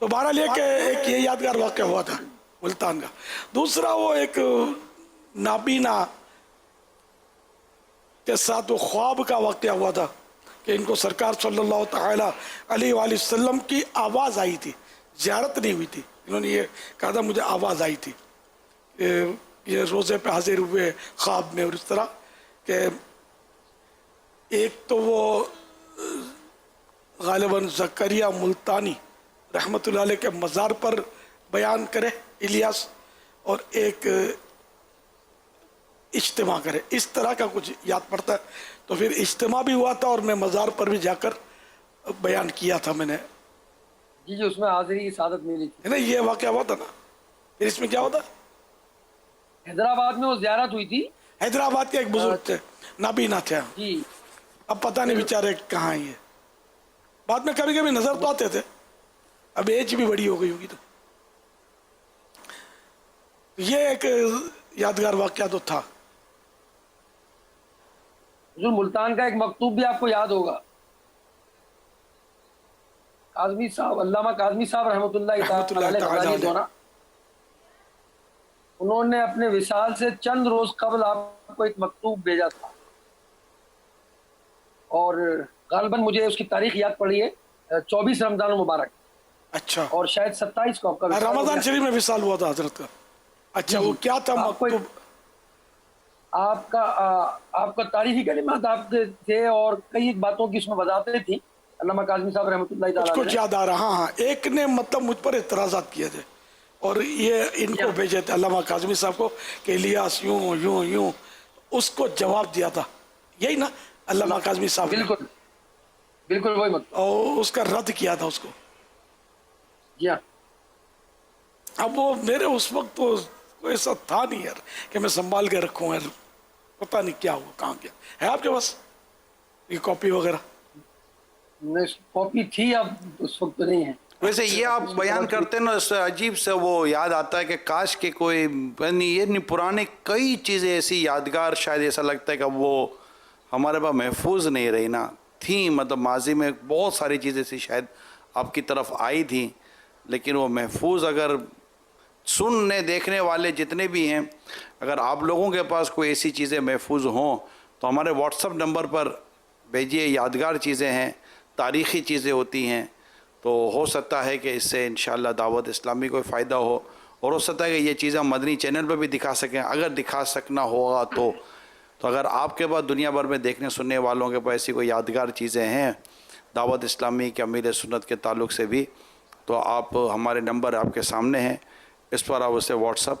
تو بہرحال یہ کہ ایک یہ یادگار واقعہ ہوا تھا ملتان کا. دوسرا وہ ایک نابینا کے ساتھ وہ خواب کا واقعہ ہوا تھا کہ ان کو سرکار صلی اللہ تعالی علیہ وآلہ وسلم کی آواز آئی تھی. زیارت نہیں ہوئی تھی, انہوں نے یہ کہا تھا مجھے آواز آئی تھی کہ یہ روزے پہ حاضر ہوئے خواب میں, اور اس طرح کہ ایک تو وہ غالباً زکریا ملتانی رحمۃ اللہ علیہ کے مزار پر بیان کرے الیاس, اور ایک اجتماع کرے, اس طرح کا کچھ یاد پڑتا ہے. تو پھر اجتماع بھی ہوا تھا اور میں مزار پر بھی جا کر بیان کیا تھا میں نے. جی اس میں حاضری کی سعادت ملی تھی نا, یہ واقعہ ہوا تھا نا. پھر اس میں کیا ہوتا, حیدرآباد میں وہ زیارت ہوئی تھی. حیدرآباد کے ایک بزرگ تھے, نابینا تھے جی, اب پتہ نہیں بیچارے کہاں ہیں. یہ بعد میں کبھی کبھی نظر تو آتے تھے, اب ایج بھی بڑی ہو گئی ہوگی. تو یہ ایک یادگار واقعہ تو تھا. حضور ملتان کا ایک مکتوب بھی آپ کو یاد ہوگا, کاظمی صاحب, علامہ کاظمی صاحب رحمۃ اللہ تعالی, انہوں نے اپنے وصال سے چند روز قبل آپ کو ایک مکتوب بھیجا تھا, اور غالباً مجھے اس کی تاریخ یاد پڑی ہے 24 رمضان المبارک. اچھا, اور شاید 27 کو آپ کا رمضان شریف میں وصال ہوا تھا حضرت کا. اچھا, وہ کیا تھا مکتوب؟ آپ کا تاریخی کلمات آپ کے تھے اور کئی باتوں کی اس میں وضاحتیں تھیں. علامہ کاظمی صاحب رحمۃ اللہ تعالی کچھ یاد آ رہا. ہاں, ایک نے مطلب مجھ پر اعتراضات کیے تھے اور یہ ان کو بھیجے تھے علامہ کاظمی صاحب کو کہ الیاس یوں یوں یوں, اس کو جواب دیا تھا. یہی نا علامہ کاظمی صاحب؟ بالکل بالکل وہی مطلب, اور اس کا رد کیا تھا اس کو. جی ہاں. اب وہ میرے اس وقت تو کوئی ایسا تھا نہیں یار کہ میں سنبھال کے رکھوں یار, پتہ نہیں کیا ہوا, کہاں گیا. ہے آپ کے پاس یہ کاپی وغیرہ؟ کاپی تھی, اب اس وقت تو نہیں ہے. ویسے یہ آپ بیان کرتے ہیں نا, اس سے عجیب سے وہ یاد آتا ہے کہ کاش کہ کوئی یہ پرانے کئی چیزیں ایسی یادگار, شاید ایسا لگتا ہے کہ وہ ہمارے پاس محفوظ نہیں رہی نا. تھیں مطلب ماضی میں بہت ساری چیزیں ایسی شاید آپ کی طرف آئی تھیں, لیکن وہ محفوظ, اگر سننے دیکھنے والے جتنے بھی ہیں, اگر آپ لوگوں کے پاس کوئی ایسی چیزیں محفوظ ہوں تو ہمارے واٹس ایپ نمبر پر بھیجیے. یادگار چیزیں ہیں, تاریخی چیزیں ہوتی ہیں, تو ہو سکتا ہے کہ اس سے انشاءاللہ دعوت اسلامی کو فائدہ ہو, اور ہو سکتا ہے کہ یہ چیزیں مدنی چینل پہ بھی دکھا سکیں اگر دکھا سکنا ہوگا تو. تو اگر آپ کے پاس دنیا بھر میں دیکھنے سننے والوں کے پاس ایسی کوئی یادگار چیزیں ہیں دعوت اسلامی کے امیر سنت کے تعلق سے بھی, تو آپ ہمارے نمبر آپ کے سامنے ہیں, اس پر آپ اسے واٹس اپ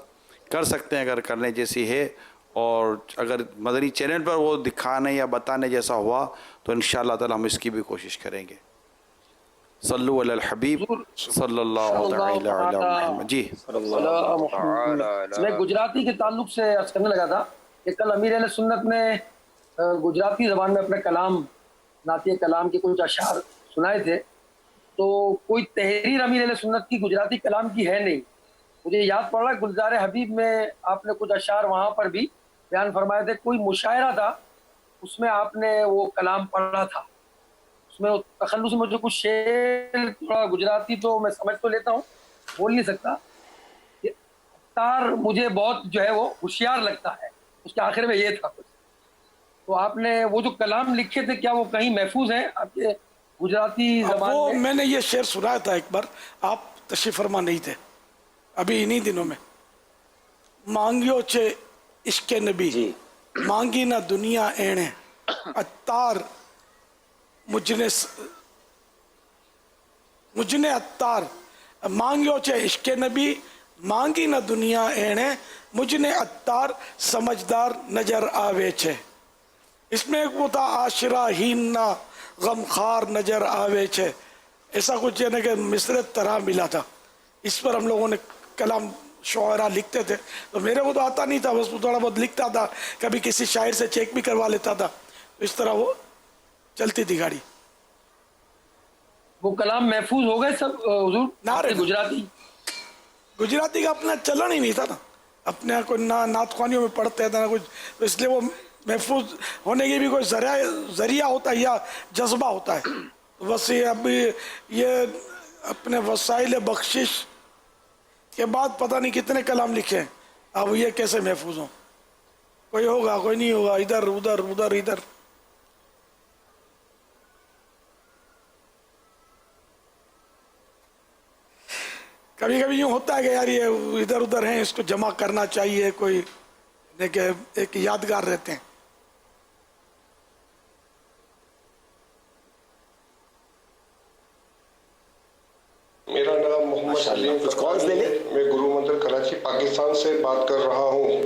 کر سکتے ہیں اگر کرنے جیسی ہے. اور اگر مدنی چینل پر وہ دکھانے یا بتانے جیسا ہوا تو انشاءاللہ تعالی ہم اس کی بھی کوشش کریں گے. صلو علی الحبیب صلی اللہ علیہ وسلم. جی, میں گجراتی کے تعلق سے عرض کرنے لگا تھا کہ کل امیر اہل سنت نے گجراتی زبان میں اپنے کلام, نعتیہ کلام کے کچھ اشعار سنائے تھے, تو کوئی تحریر امیر اہل سنت کی گجراتی کلام کی ہے نہیں. مجھے یاد پڑ رہا ہے گلزار حبیب میں آپ نے کچھ اشعار وہاں پر بھی بیان فرمائے تھے. کوئی مشاعرہ تھا, اس میں آپ نے وہ کلام پڑھا تھا, اس میں تخلص میں جو کچھ شعر تھوڑا گجراتی تو میں سمجھ تو لیتا ہوں, بول نہیں سکتا. تار مجھے بہت جو ہے وہ ہوشیار لگتا ہے, اس کے آخر میں یہ تھا کچھ. تو آپ نے وہ جو کلام لکھے تھے کیا وہ کہیں محفوظ ہیں آپ کے گجراتی زبان وہ میں؟ میں نے یہ شعر سنایا تھا ایک بار, آپ تشریف فرما نہیں تھے ابھی انہی دنوں میں. مانگیو چے عشق نبی مانگی نہ دنیا اینے, اتار مجھنے اتار مانگیو چے عشق نبی مانگی نہ دنیا اینے, مجھنے اتار سمجھدار نظر آوے چھے. اس میں ایک وہ تھا عاشرہ ہین نہ غمخار نظر آوے چھے, ایسا کچھ یعنی کہ مصر طرح ملا تھا. اس پر ہم لوگوں نے کلام شعرا لکھتے تھے, تو میرے کو تو آتا نہیں تھا, بس تھوڑا بہت لکھتا تھا, کبھی کسی شاعر سے چیک بھی کروا لیتا تھا. اس طرح وہ چلتی تھی گاڑی. وہ کلام محفوظ ہو گئے سب حضور؟ گجراتی کا اپنا چلن ہی نہیں تھا نا, اپنے کوئی نہ نعت خوانیوں میں پڑھتے تھے نہ کچھ, تو اس لیے وہ محفوظ ہونے کی بھی کوئی ذریعہ ہوتا ہے یا جذبہ ہوتا ہے. بس یہ اب یہ اپنے وسائل بخشش کے بعد پتہ نہیں کتنے کلام لکھے ہیں، اب یہ کیسے محفوظ ہوں؟ کوئی ہوگا کوئی نہیں ہوگا، ادھر ادھر ادھر ادھر. کبھی کبھی یوں ہوتا ہے کہ یار یہ ادھر ادھر ہیں، اس کو جمع کرنا چاہیے، کوئی ایک یادگار رہتے ہیں. میرا نام محمد سلیم فتوانی ہے، میں گرو مندر کراچی پاکستان سے بات کر رہا ہوں.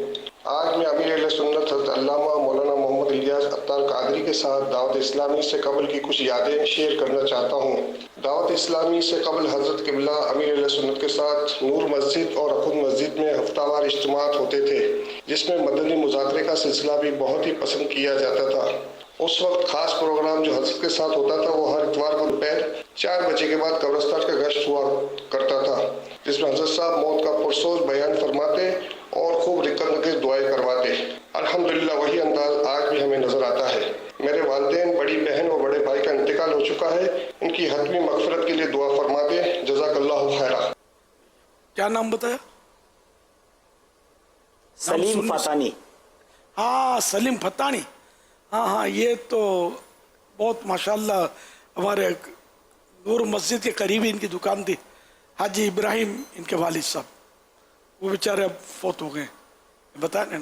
آج میں امیر اہل سنت حضرت علامہ مولانا محمد الیاس عطار قادری کے ساتھ دعوت اسلامی سے قبل کی کچھ یادیں شیئر کرنا چاہتا ہوں. دعوت اسلامی سے قبل حضرت قبلہ امیر اہل سنت کے ساتھ نور مسجد اور اخد مسجد میں ہفتہ وار اجتماعات ہوتے تھے، جس میں مدنی مذاکرے کا سلسلہ بھی بہت ہی پسند کیا جاتا تھا. اس وقت خاص پروگرام جو حضرت کے ساتھ ہوتا تھا وہ ہر اتوار کو دوپہر 4 بجے کے بعد قبرستان کا گشت ہوا کرتا تھا، جس میں حضرت صاحب موت کا پرسوز بیان فرماتے اور خوب رکت دعائیں کرواتے. الحمدللہ وہی انداز آج بھی ہمیں نظر آتا ہے. میرے والدین، بڑی بہن اور بڑے بھائی کا انتقال ہو چکا ہے، ان کی حتمی مغفرت کے لیے دعا فرما دیں. جزاک اللہ خیرہ. کیا نام بتایا؟ سلیم فتانی. ہاں سلیم فتانی. ہاں یہ تو بہت ماشاءاللہ ہمارے نور مسجد کے قریب ہی ان کی دکان تھی. حاجی ابراہیم ان کے والد صاحب، وہ بیچارے اب فوت ہو گئے. بتائیں نا،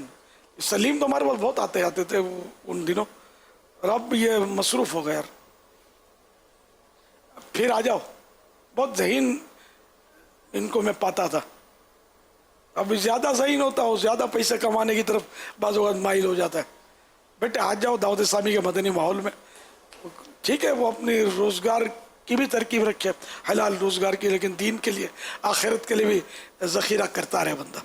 سلیم تو ہمارے پاس بہت آتے تھے ان دنوں، اور اب یہ مصروف ہو گئے. یار پھر آ جاؤ، بہت ذہین ان کو میں پاتا تھا. اب زیادہ ذہین ہوتا ہو، زیادہ پیسے کمانے کی طرف بعض اوقات مائل ہو جاتا ہے. بیٹے آ جاؤ دعوت اسلامی کے مدنی ماحول میں. ٹھیک ہے وہ اپنی روزگار کی بھی ترکیب رکھے، حلال روزگار کی، لیکن دین کے لیے، آخرت کے لیے بھی ذخیرہ کرتا رہے بندہ.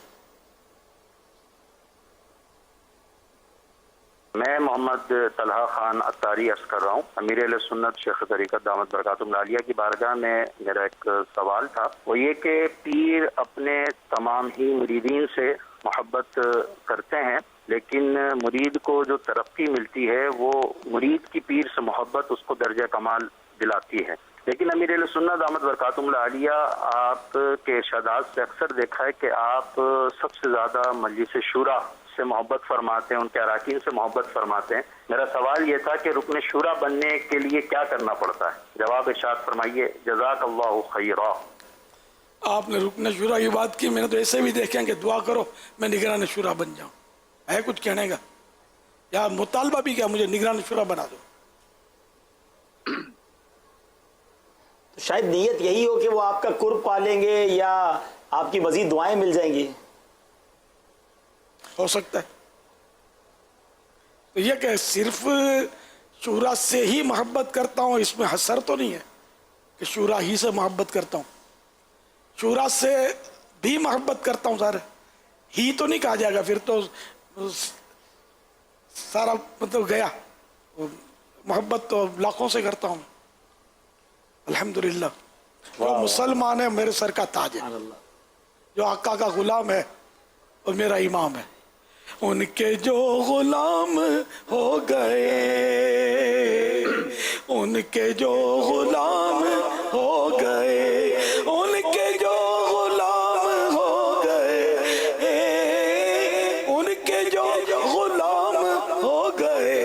میں محمد طلحہ خان عطاری عرض کر رہا ہوں. امیر اہل سنت شیخ طریقت دامت برکاتہم العالیہ کی بارگاہ میں میرا ایک سوال تھا، وہ یہ کہ پیر اپنے تمام ہی مریدین سے محبت کرتے ہیں، لیکن مرید کو جو ترقی ملتی ہے وہ مرید کی پیر سے محبت اس کو درجہ کمال دلاتی ہے. لیکن امیر اہل سنت دامت برکاتہم العالیہ آپ کے ارشادات سے اکثر دیکھا ہے کہ آپ سب سے زیادہ مجلس شورا سے محبت فرماتے ہیں، ان کے اراکین سے محبت فرماتے ہیں. میرا سوال یہ تھا کہ رکن شورا بننے کے لیے کیا کرنا پڑتا ہے؟ جواب ارشاد فرمائیے. جزاک اللہ خیرہ. آپ نے رکن شورا کی بات کی، میں نے تو ایسے بھی دیکھا کہ دعا کرو میں نگران شورا بن جاؤں. ہے کچھ کہنے کا یا مطالبہ بھی کیا مجھے نگران شورا بنا دو؟ شاید نیت یہی ہو کہ وہ آپ کا قرب پالیں گے یا آپ کی مزید دعائیں مل جائیں گی. ہو سکتا ہے. تو یہ کہ صرف شورا سے ہی محبت کرتا ہوں، اس میں حسر تو نہیں ہے کہ شورا ہی سے محبت کرتا ہوں. شورا سے بھی محبت کرتا ہوں، سارے ہی تو نہیں کہا جائے گا، پھر تو سارا مطلب گیا. محبت تو لاکھوں سے کرتا ہوں. الحمدللہ جو مسلمان ہے میرے سر کا تاج ہے، جو آقا کا غلام ہے اور میرا امام ہے. ان کے جو غلام ہو گئے، ان کے جو غلام ہو گئے، ان کے جو غلام ہو گئے، ان کے جو غلام ہو گئے،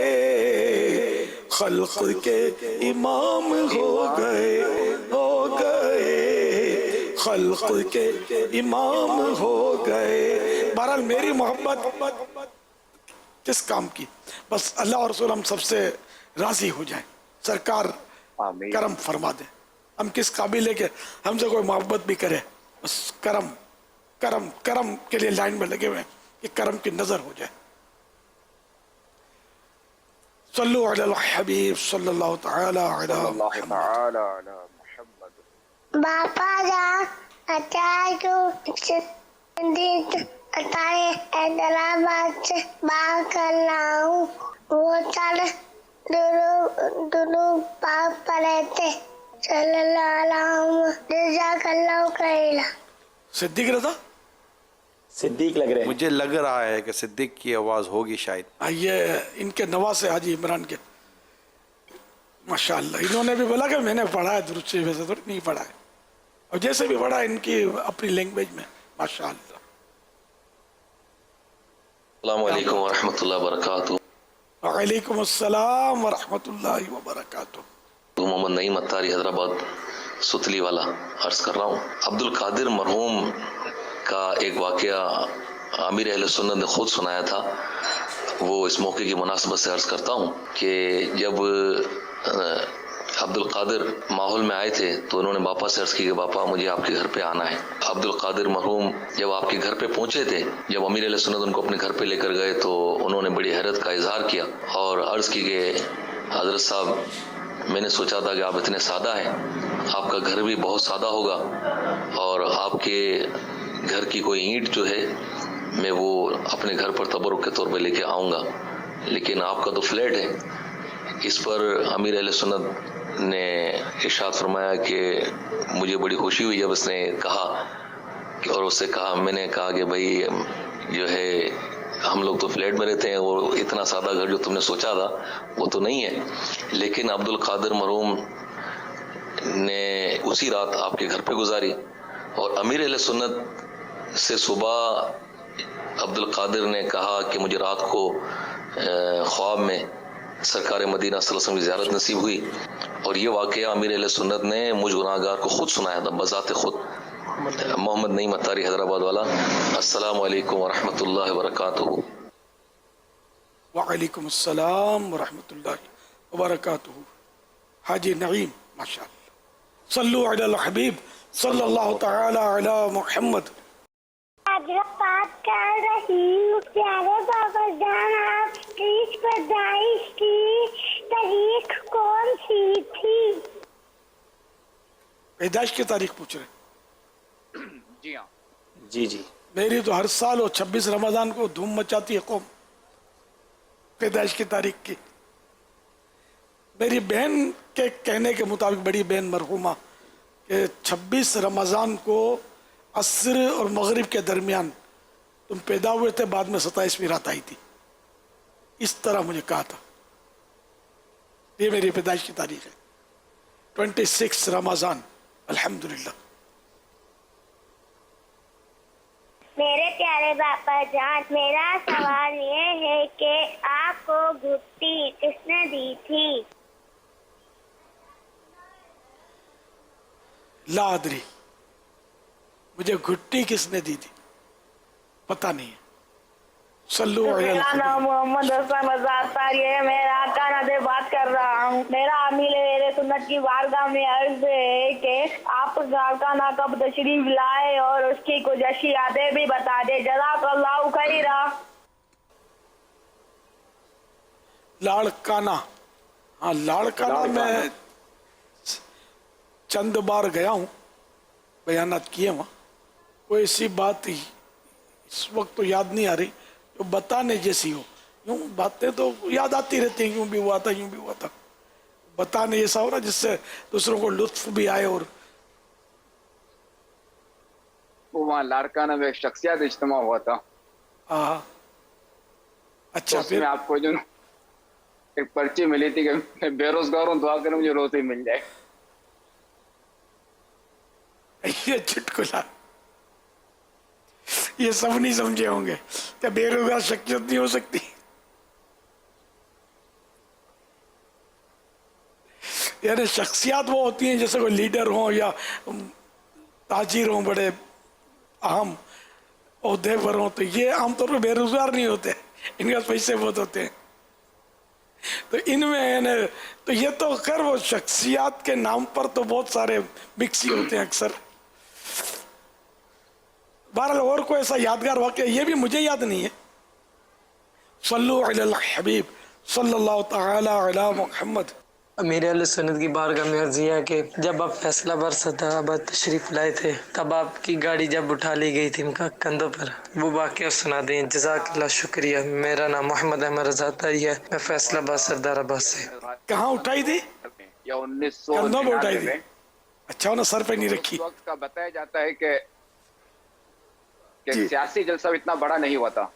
خلق کے امام ہو گئے، ہو گئے، خلق کے امام ہو گئے. بہرحال میری محبت کس کام کی؟ بس اللہ اور رسول ہم سب سے راضی ہو جائیں، سرکار کرم فرما دیں. ہم کس قابل ہے کہ ہم سے کوئی محبت بھی کرے؟ بس کرم کرم کرم کے لیے لائن میں لگے ہوئے ہیں کہ کرم کی نظر ہو جائے. صلو علی الحبیب صلی اللہ تعالی علی محمد. باپا جان اچار کو حیدرآباد سے بات کر رہا ہوں. وہ چل دونوں پاک پڑے تھے صلی اللہ علیہ جزاک اللہ خیر. صدیق رضا صدیق لگ رہے ہیں. مجھے لگ رہا ہے کہ صدیق کی آواز ہوگی شاید. یہ ان کے نواز حاجی عمران کے ماشاءاللہ، انہوں نے بھی بولا کہ میں نے پڑھا ہے درود شریف، ویسے تو نہیں پڑھا ہے. اور جیسے بھی پڑھا ان کی اپنی لینگویج میں ماشاءاللہ. السلام علیکم ورحمۃ اللہ وبرکاتہ. وعلیکم السلام ورحمۃ اللہ وبرکاتہ. محمد نعیم اتاری حیدرآباد ستلی والا عرض کر رہا ہوں. عبد القادر مرحوم کا ایک واقعہ امیر اہل سنت نے خود سنایا تھا. وہ اس موقع کی مناسبت سے عرض کرتا ہوں کہ جب عبد القادر ماحول میں آئے تھے تو انہوں نے باپا سے عرض کی کہ باپا مجھے آپ کے گھر پہ آنا ہے. عبد القادر مرحوم جب آپ کے گھر پہ پہنچے تھے، جب امیر علیہ سنت ان کو اپنے گھر پہ لے کر گئے تو انہوں نے بڑی حیرت کا اظہار کیا اور عرض کی کہ حضرت صاحب میں نے سوچا تھا کہ آپ اتنے سادہ ہیں، آپ کا گھر بھی بہت سادہ ہوگا اور آپ کے گھر کی کوئی اینٹ جو ہے میں وہ اپنے گھر پر تبرک کے طور پہ لے کے آؤں گا، لیکن آپ کا تو فلیٹ ہے. اس پر امیر اہل سنت نے ارشاد فرمایا کہ مجھے بڑی خوشی ہوئی جب اس نے کہا اور اس سے کہا، میں نے کہا کہ بھائی جو ہے ہم لوگ تو فلیٹ میں رہتے ہیں اور اتنا سادہ گھر جو تم نے سوچا تھا وہ تو نہیں ہے. لیکن عبد القادر مرحوم نے اسی رات آپ کے گھر پہ گزاری اور امیر اہل سنت سے صبح عبد القادر نے کہا کہ مجھے رات کو خواب میں سرکار مدینہ صلی اللہ علیہ وسلم کی زیارت نصیب ہوئی اور یہ واقعہ امیر اہل سنت نے مجھ گناہگار کو خود سنایا تھا بذات خود. محمد نعیم اتاری حیدرآباد والا. السلام علیکم ورحمۃ اللہ وبرکاتہ. وعلیکم السلام ورحمۃ اللہ وبرکاتہ. حاجی نعیم ماشاءاللہ. صلو علی الحبیب صلی اللہ تعالی علی محمد. حضرت بات کر رہی ہوں پیارے بابا جان، آپ کی پیدائش کی تاریخ کون سی تھی؟ پیدائش کی تاریخ پوچھ رہے؟ جی ہاں. جی میری تو ہر سال وہ 26 رمضان کو دھوم مچاتی ہے قوم پیدائش کی تاریخ کی. میری بہن کے کہنے کے مطابق، بڑی بہن مرحومہ، کہ 26 رمضان کو عصر اور مغرب کے درمیان تم پیدا ہوئے تھے، بعد میں 27ویں رات آئی تھی. اس طرح مجھے کہا تھا. یہ میری پیدائش کی تاریخ ہے 26 رمضان. الحمدللہ. میرے پیارے باپا جان، میرا سوال یہ ہے کہ آپ کو گھٹی کس نے دی تھی؟ لا ادری، مجھے گھٹی کس نے دی تھی پتہ نہیں ہے. صلو علی میرا الحبیب. نام محمد حسن رضا اتاری ہے. میں راکانہ سے بات کر رہا ہوں. میرا امیر اہل سنت کی بارگاہ میں عرض ہے کہ آپ راکانہ کب تشریف لائے اور اس کی کچھ اشیاء بھی بتا دے. جزاک اللہ خیرا. لاڑکانہ، ہاں لاڑکانہ میں چند بار گیا ہوں، بیانات کیے وہاں. کوئی ایسی بات ہی اس وقت تو یاد نہیں آ رہی جو بتانے جیسی ہو. یوں باتیں تو یاد آتی رہتی ہیں، یوں بھی ہوا تھا یوں بھی ہوا تھا. بتانے ایسا ہو رہا جس سے دوسروں کو لطف بھی آئے. اور وہاں لاڑکانہ میں ایک شخصیات اجتماع ہوا تھا. اچھا. اس میں آپ کو جو ایک پرچی ملی تھی کہ میں بے روزگار ہوں، دعا کریں مجھے روزی مل جائے. یہ چٹکلا یہ سب نہیں سمجھے ہوں گے کہ بے روزگار شخصیت نہیں ہو سکتی. یعنی شخصیات وہ ہوتی ہیں جیسے کوئی لیڈر ہوں یا تاجر ہوں، بڑے اہم عہدے پر ہوں، تو یہ عام طور پہ بے روزگار نہیں ہوتے، ان کے پیسے بہت ہوتے ہیں. تو ان میں تو یہ تو خیر وہ شخصیات کے نام پر تو بہت سارے مکس ہی ہوتے ہیں اکثر. بہرحال اور کوئی ایسا یادگار واقعہ یہ بھی مجھے یاد نہیں ہے. صلو علی الحبیب صلی اللہ تعالی علی محمد. امیر اہل سنت کی بارگاہ میں عرض ہے کہ جب آپ فیصلہ آباد صدر آباد تشریف لائے تھے تب آپ کی گاڑی جب اٹھا لی گئی تھی ان کا کندھوں پر، وہ واقعہ سنا دیں. جزاک اللہ شکریہ. میرا نام محمد احمد رضا اتاری ہے، میں فیصلہ آباد سردار آباد سے. کہاں اٹھائی تھی؟ یا 1999 کندھوں پہ اٹھائی تھی. اچھا، انہیں سر پہ نہیں رکھی. اس وقت کا بتایا جاتا ہے کہ سیاسی جلسہ اتنا بڑا نہیں ہوا تھا.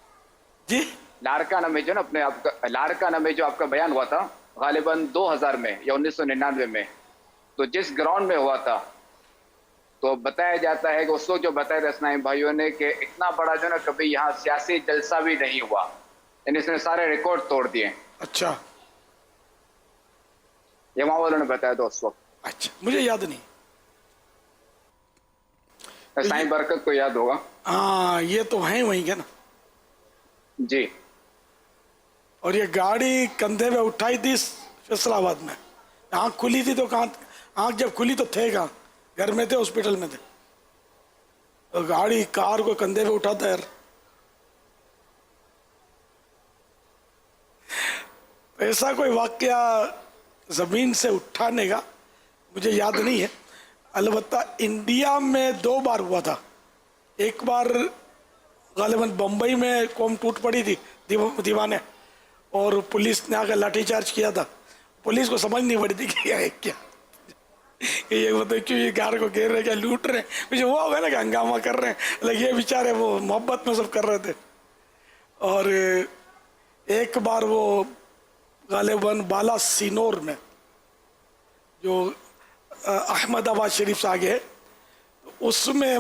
جی لاڑکانہ میں جو نا اپنے آپ کا لاڑکانہ میں جو آپ کا بیان ہوا تھا غالباً 2000 میں یا 1999 میں، تو جس گراؤنڈ میں ہوا تھا تو بتایا جاتا ہے کہ اس وقت جو بتایا تھا اسلامی بھائیوں نے کہ اتنا بڑا جو نا کبھی یہاں سیاسی جلسہ بھی نہیں ہوا، یعنی اس نے سارے ریکارڈ توڑ دیے. اچھا یہ وہاں والوں نے بتایا تھا اس وقت. اچھا مجھے یاد نہیں. اسلامی برکت کو یاد ہوگا. ہاں یہ تو ہیں وہیں کے نا. جی. اور یہ گاڑی کندھے پہ اٹھائی تھی فیصل آباد میں. آنکھ کھلی تھی تو کہاں، آنکھ جب کھلی تو تھے کہاں، گھر میں تھے ہاسپٹل میں تھے. اور گاڑی کار کو کندھے پہ اٹھاتا ہے. ایسا کوئی واقعہ زمین سے اٹھانے کا مجھے یاد نہیں ہے. البتہ انڈیا میں 2 بار ہوا تھا. ایک بار غالباً بمبئی میں قوم ٹوٹ پڑی تھی دیوانے، اور پولیس نے آ کر لاٹھی چارج کیا تھا. پولیس کو سمجھ نہیں پڑی تھی کہ یہ کیا، یہ مطلب کیوں یہ کار کو گھیر رہے، کیا لوٹ رہے ہیں. مجھے وہ ہوگا نا کہ ہنگامہ کر رہے ہیں، لیکن یہ بیچارے وہ محبت میں سب کر رہے تھے. اور ایک بار وہ غالباً بالا سینور میں جو احمد آباد شریف سے آگے ہے، اس میں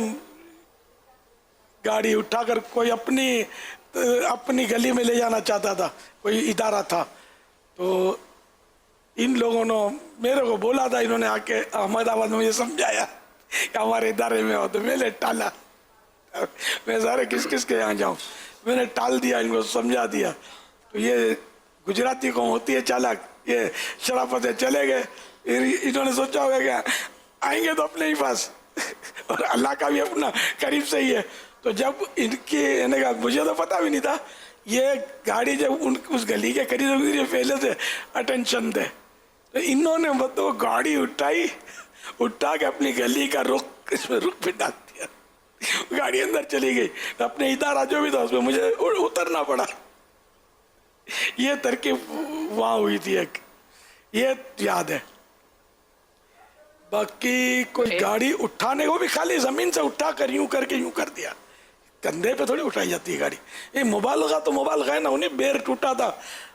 گاڑی اٹھا کر کوئی اپنی گلی میں لے جانا چاہتا تھا، کوئی ادارہ تھا. تو ان لوگوں نے میرے کو بولا تھا، انہوں نے آ کے احمد آباد میں مجھے سمجھایا کہ ہمارے ادارے میں ہو. تو میں نے ٹالا، میں سارے کس کے یہاں جاؤں، میں نے ٹال دیا، ان کو سمجھا دیا. تو یہ گجراتی قوم ہوتی ہے چالاک، یہ شرافت چلے گئے. انہوں نے سوچا ہوگا کہ آئیں گے تو اپنے ہی پاس، اور اللہ کا بھی اپنا قریب سے ہی ہے. تو جب ان کی مجھے تو پتا بھی نہیں تھا، یہ گاڑی جب اس گلی کے قریب پہلے سے اٹینشن تھے، تو انہوں نے مطلب گاڑی اٹھا کے اپنی گلی کا رخ اس میں رخ پہ ڈال دیا. گاڑی اندر چلی گئی. اپنے ادارہ جو بھی تھا اس میں مجھے اترنا پڑا. یہ ترکیب وہاں ہوئی تھی ایک، یہ یاد ہے. باقی کوئی گاڑی اٹھانے کو بھی خالی زمین سے اٹھا کر یوں کر کے یوں کر دیا، کندھے پہ تھوڑی اٹھائی جاتی ہے گاڑی. یہ مبالغہ تو مبالغہ ہے نا. انہیں بیر ٹوٹا تھا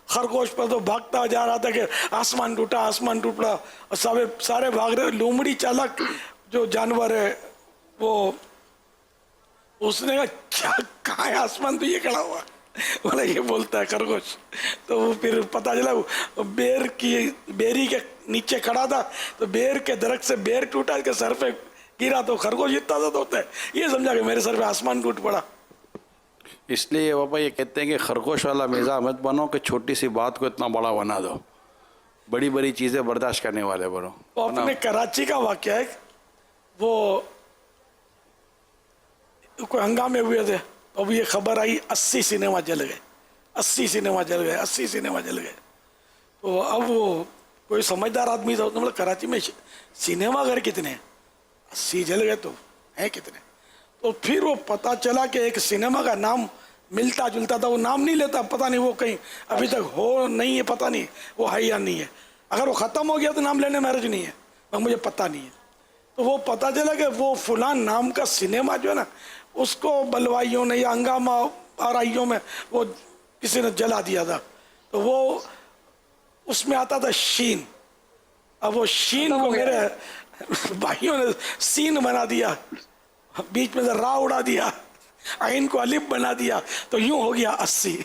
خرگوش پر، تو بھاگتا جا رہا تھا کہ آسمان ٹوٹا آسمان ٹوٹا، اور سارے بھاگ رہے. لومڑی چالک جو جانور ہے وہ، اس نے کہا کہاں ہے آسمان، تو یہ کھڑا ہوا، بولا یہ بولتا ہے خرگوش. تو وہ پھر پتا چلا وہ بیری کے نیچے کھڑا تھا، تو بیر کے درخت سے بیر ٹوٹا کے سر پہ گرا، تو خرگوش اتنا زیادہ ہوتا ہے، یہ سمجھا کہ میرے سر پہ آسمان ٹوٹ پڑا. اس لیے پاپا یہ کہتے ہیں کہ خرگوش والا مزاج مت بنو کہ چھوٹی سی بات کو اتنا بڑا بنا دو، بڑی بڑی چیزیں برداشت کرنے والے بنو. وہ اپنے کراچی کا واقعہ ہے، وہ کوئی ہنگامے ہوئے تھے، اب یہ خبر آئی 80 سینما جل گئے، 80 سینما جل گئے، 80 سینما جل گئے. تو اب وہ کوئی سمجھدار آدمی تھا، مطلب کراچی میں سینما گھر کتنے ہیں، 80 جل گئے تو ہیں کتنے. تو پھر وہ پتا چلا کہ ایک سینما کا نام ملتا جلتا تھا، وہ نام نہیں لیتا، پتہ نہیں وہ کہیں ابھی تک ہو نہیں ہے، پتہ نہیں وہ ہے یا نہیں ہے. اگر وہ ختم ہو گیا تو نام لینے میں حرج نہیں ہے، مجھے پتہ نہیں ہے. تو وہ پتا چلا کہ وہ فلان نام کا سینما جو ہے نا، اس کو بلوائیوں نے یا ہنگامہ آرائیوں میں وہ کسی نے جلا دیا تھا. تو وہ اس میں آتا تھا شین. اب وہ شین کو میرے بھائیوں نے سین بنا دیا، بیچ میں سے راہ اڑا دیا، عین کو الف بنا دیا، تو یوں ہو گیا 80.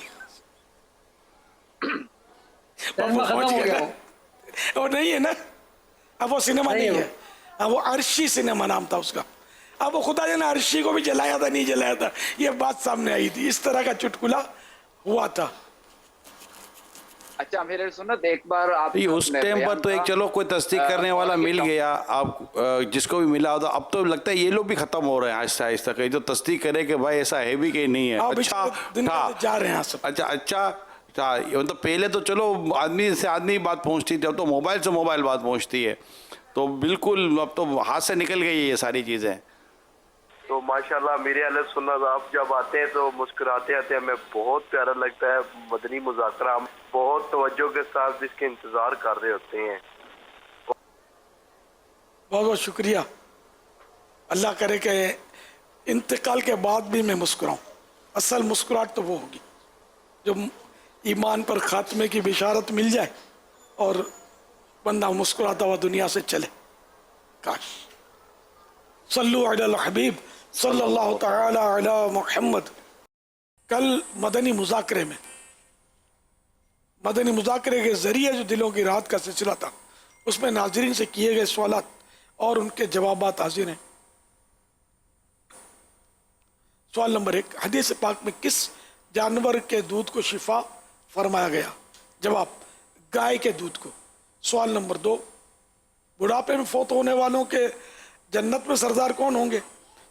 وہ نہیں ہے نا، اب وہ سینما نہیں ہے، اب وہ عرشی سینما نام تھا اس کا. اب وہ خدا جانے عرشی کو بھی جلایا تھا نہیں جلایا تھا، یہ بات سامنے آئی تھی. اس طرح کا چٹکلا ہوا تھا. اچھا میرے سنت ایک بار آپ اس ٹائم پر تو ایک چلو کوئی تصدیق کرنے والا مل گیا، آپ جس کو بھی ملا ہوتا. اب تو لگتا ہے یہ لوگ بھی ختم ہو رہے ہیں آہستہ آہستہ، کہ جو تصدیق کرے کہ بھائی ایسا ہے بھی کہ نہیں ہے. اچھا جا رہے ہیں اچھا مطلب پہلے تو چلو آدمی سے آدمی بات پہنچتی تھی، اب تو موبائل سے موبائل بات پہنچتی ہے. تو بالکل اب تو ہاتھ سے نکل گئی ہے یہ ساری چیزیں. تو ماشاءاللہ میرے اہل سنت آپ جب آتے ہیں تو مسکراتے آتے ہیں، ہمیں بہت پیارا لگتا ہے. مدنی مذاکرہ ہم بہت توجہ کے ساتھ اس کے انتظار کر رہے ہوتے ہیں. بہت بہت شکریہ. اللہ کرے کہ انتقال کے بعد بھی میں مسکراؤں. اصل مسکراہٹ تو وہ ہوگی جب ایمان پر خاتمے کی بشارت مل جائے اور بندہ مسکراتا ہوا دنیا سے چلے. کاش صلو علی الحبیب صلی اللہ تعالی علی محمد. کل مدنی مذاکرے کے ذریعے جو دلوں کی راحت کا سلسلہ تھا، اس میں ناظرین سے کیے گئے سوالات اور ان کے جوابات حاضر ہیں. سوال نمبر 1، حدیث پاک میں کس جانور کے دودھ کو شفا فرمایا گیا؟ جواب، گائے کے دودھ کو. سوال نمبر 2، بڑھاپے میں فوت ہونے والوں کے جنت میں سردار کون ہوں گے؟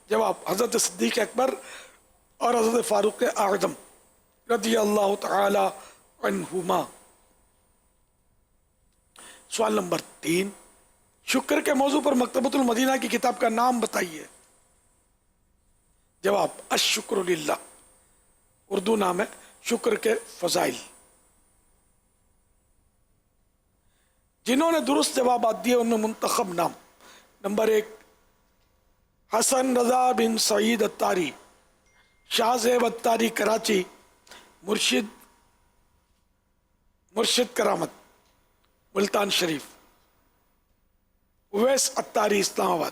جواب، حضرت صدیق اکبر اور حضرت فاروق اعظم رضی اللہ تعالی عنہما. سوال نمبر 3، شکر کے موضوع پر مکتبۃ المدینہ کی کتاب کا نام بتائیے. جواب، الشکر للہ. اردو نام ہے شکر کے فضائل. جنہوں نے درست جوابات دیے ان میں منتخب نام: نمبر 1، حسن رضا بن سعید اتاری، شاہ زیب اتاری کراچی، مرشد کرامت ملتان شریف. اویس اتاری اسلام آباد،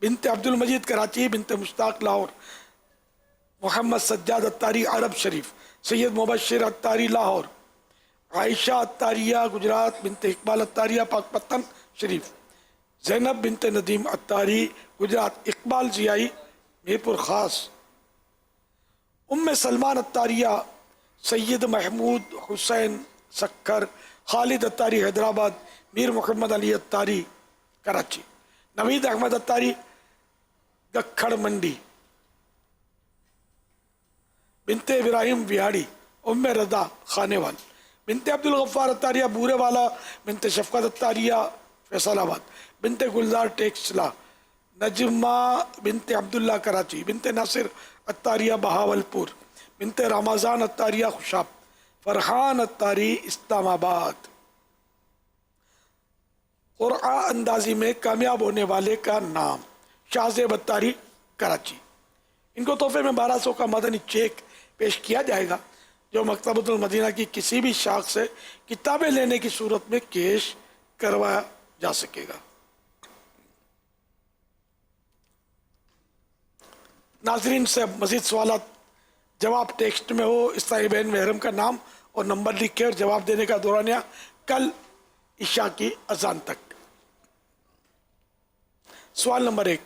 بنت عبد المجید کراچی، بنت مشتاق لاہور، محمد سجاد اتاری عرب شریف، سید مبشر اتاری لاہور، عائشہ اتاریہ گجرات، بنت اقبال اتاریہ پاک پتن شریف، زینب بنت ندیم اتاری گجرات، اقبال ضیائی میرپور خاص، ام سلمان اتاریہ، سید محمود حسین سکھر، خالد اتاری حیدرآباد، میر محمد علی اتاری کراچی، نوید احمد اتاری گکھڑ منڈی، بنت ابراہیم ویاڑی، ام رضا خانے وال، بنت عبد الغفار اتاریہ بورے والا، بنت شفقت اتاریہ فیصل آباد، بنت گلزار ٹیکسلا، نجمہ بنت عبداللہ کراچی، بنت ناصر اتاریہ بہاول پور، بنت رمضان اتاریہ خوشاب، فرحان اتاری اسلام آباد. قرآن اندازی میں کامیاب ہونے والے کا نام: شاہ زیب اتاری کراچی. ان کو تحفے میں 1200 کا مدنی چیک پیش کیا جائے گا جو مکتبۃ المدینہ کی کسی بھی شاخ سے کتابیں لینے کی صورت میں کیش کروایا جا سکے گا. ناظرین سے مزید سوالات جواب ٹیکسٹ میں ہو، استائبین محرم کا نام اور نمبر لکھ کے اور جواب دینے کا دورانیہ کل عشاء کی اذان تک. سوال نمبر 1،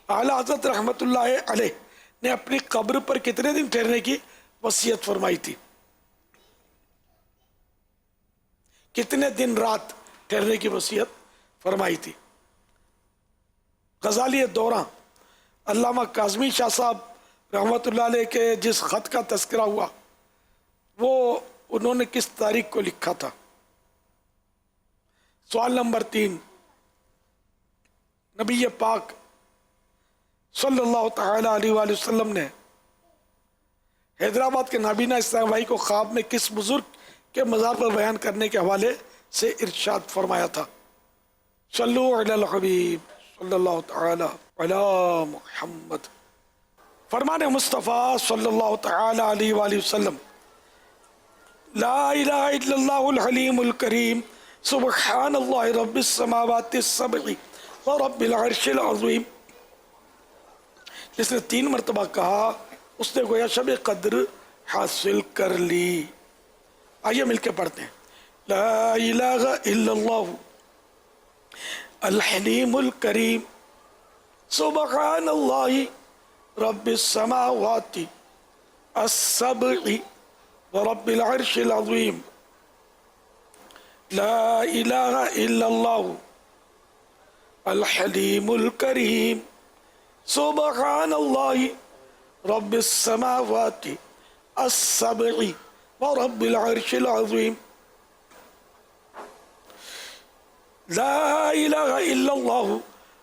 اعلیٰ حضرت رحمت اللہ علیہ نے اپنی قبر پر کتنے دن ٹھہرنے کی وصیت فرمائی تھی؟ کتنے دن رات ٹھہرنے کی وصیت فرمائی تھی؟ غزالی دوراں علامہ کاظمی شاہ صاحب رحمت اللہ علیہ کے جس خط کا تذکرہ ہوا وہ انہوں نے کس تاریخ کو لکھا تھا؟ سوال نمبر 3، نبی پاک صلی اللہ تعالی علیہ وآلہ وسلم نے حیدرآباد کے نابینا اسلام بھائی کو خواب میں کس بزرگ کے مزار پر بیان کرنے کے حوالے سے ارشاد فرمایا تھا؟ صلو علی الحبیب صلی اللہ تعالی علی محمد. فرمان مصطفیٰ صلی اللہ تعالی علیہ وآلہ وسلم: لا الہ الا اللہ الحلیم الکریم سبحان اللہ رب السماوات السبع ورب العرش العظیم. جس نے 3 مرتبہ کہا اس نے گویا شب قدر حاصل کر لی. آئیے مل کے پڑھتے ہیں: لا الہ الا اللہ الحلیم الکریم سبحان اللہ رب السماوات السبع ورب العرش العظیم. لا الہ الا اللہ الحلیم الکریم سبحان اللہ رب السماوات السبع ورب العرش العظیم. لا الہ الا اللہ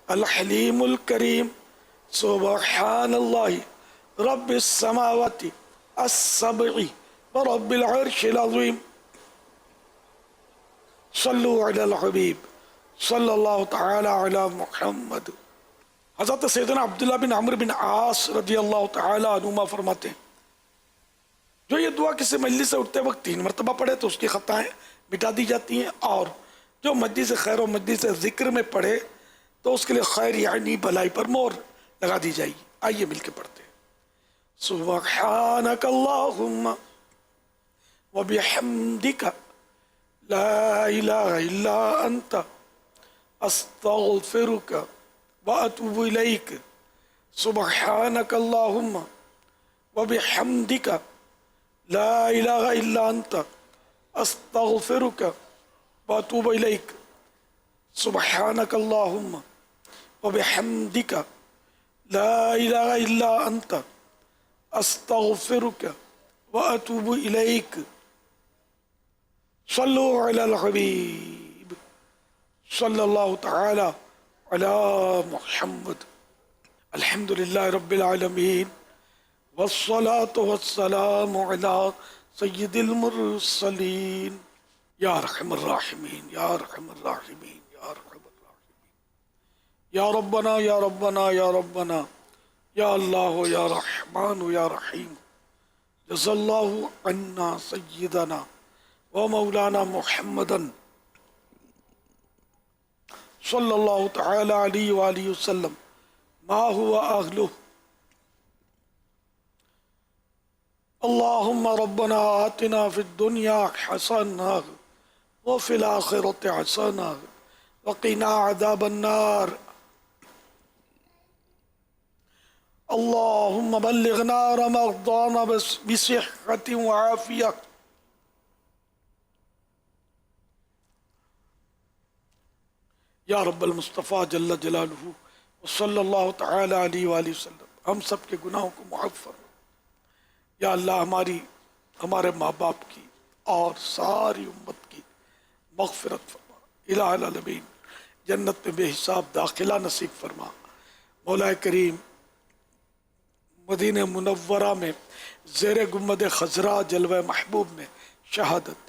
الحلیم الکریم سبحان اللہ رب السماوات السبع ورب العرش العظیم. صلو علی الحبیب صلی اللہ تعالی علی محمد. حضرت سیدنا عبداللہ بن عمرو بن عاص رضی اللہ تعالی عنہما فرماتے ہیں جو یہ دعا کسی مجلس سے اٹھتے وقت 3 مرتبہ پڑھے تو اس کی خطائیں مٹا دی جاتی ہیں، اور جو مجلس خیر و مجلس ذکر میں پڑھے تو اس کے لیے خیر یعنی بھلائی پر مور لگا دی جائے گی. آئیے مل کے پڑھتے ہیں. سبحانک اللہم وبحمدک لا الہ الا انت استغفرک واتوب الیک. سبحانک اللہم وبحمدک لا الہ الا انت استغفرک واتوب الیک. سبحانک اللہم وبحمدک لا الہ الا انت استغفرک واتوب الیک. صلو علی الحبیب صلی اللہ تعالی علی محمد. الحمد للہ رب العالمین والصلاة والسلام علی سید المرسلین. یا ارحم الراحمین یا ارحم الراحمین یا ارحم الراحمین. یا ربنا یا ربنا یا ربنا یا اللہ یا رحمان یا رحیم. جزا اللہ عنا سیدنا و مولانا محمدا صلی اللہ تعالی علیہ وآلہ وسلم ما هو اہلہ. اللہم ربنا آتنا فی الدنیا حسنہ وفی الآخرۃ حسنہ وقنا عذاب النار. اللہم بلغنا رمضان بصحۃ وعافیہ. یا رب المصطفیٰ جل جلالہ وصلی اللہ تعالی علیہ وآلہ وسلم ہم سب کے گناہوں کو معاف فرما. یا اللہ ہمارے ماں باپ کی اور ساری امت کی مغفرت فرما. الہ العالمین جنت میں بے حساب داخلہ نصیب فرما. مولا کریم مدینہ منورہ میں زیر گنبد خضرا جلوہ محبوب میں شہادت،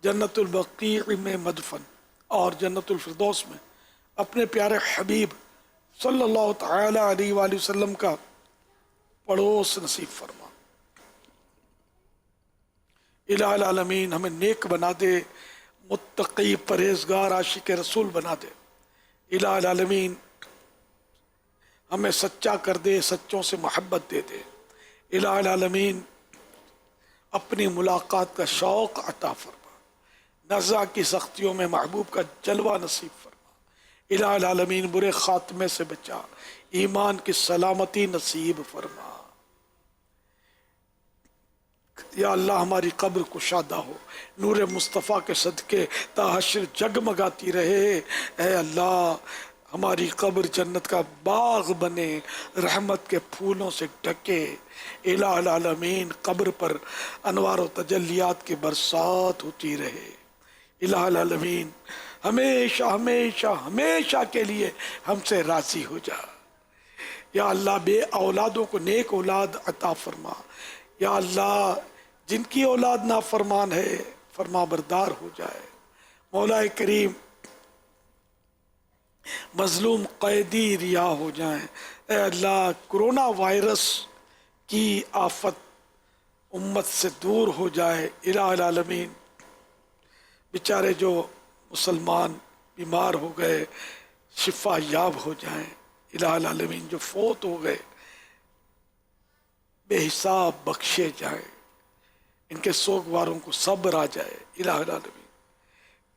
جنت البقیع میں مدفن اور جنت الفردوس میں اپنے پیارے حبیب صلی اللہ تعالی علیہ وآلہ وسلم کا پڑوس نصیب فرما. الہ العالمین ہمیں نیک بنا دے، متقی پرہیزگار عاشق رسول بنا دے. الہ العالمین ہمیں سچا کر دے، سچوں سے محبت دے دے. الہ العالمین اپنی ملاقات کا شوق عطا فرما. نزع کی سختیوں میں محبوب کا جلوہ نصیب فرما. الہ العالمین برے خاتمے سے بچا، ایمان کی سلامتی نصیب فرما. یا اللہ ہماری قبر کشادہ ہو، نور مصطفیٰ کے صدقے تا حشر جگمگاتی رہے. اے اللہ ہماری قبر جنت کا باغ بنے، رحمت کے پھولوں سے ڈھکے. الہ العالمین قبر پر انوار و تجلیات کی برسات ہوتی رہے. الہ العالمین ہمیشہ ہمیشہ ہمیشہ کے لیے ہم سے راضی ہو جا. یا اللہ بے اولادوں کو نیک اولاد عطا فرما. یا اللہ جن کی اولاد نافرمان ہے فرما بردار ہو جائے. مولا کریم مظلوم قیدی رہا ہو جائیں. اے اللہ کرونا وائرس کی آفت امت سے دور ہو جائے. الہ العالمین بیچارے جو مسلمان بیمار ہو گئے شفا یاب ہو جائیں. الہ العالمین جو فوت ہو گئے بے حساب بخشے جائیں. ان کے سوگواروں کو صبر آ جائے. الہ العالمین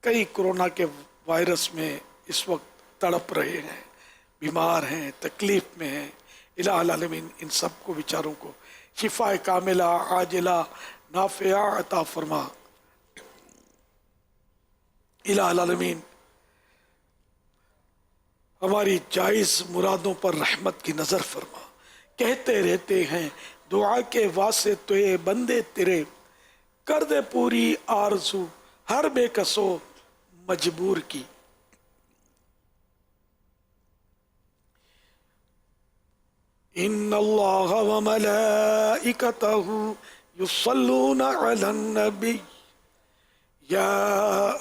کئی کرونا کے وائرس میں اس وقت تڑپ رہے ہیں، بیمار ہیں، تکلیف میں ہیں. الہ العالمین ان سب کو بیچاروں کو شفا کاملہ عاجلہ نافعہ عطا فرما. الہ العالمین ہماری جائز مرادوں پر رحمت کی نظر فرما. کہتے رہتے ہیں دعا کے واسطے بندے تیرے، کر دے پوری آرزو ہر بے کسو مجبور کی. ان اللہ وملائکتہ یصلون علی النبی یا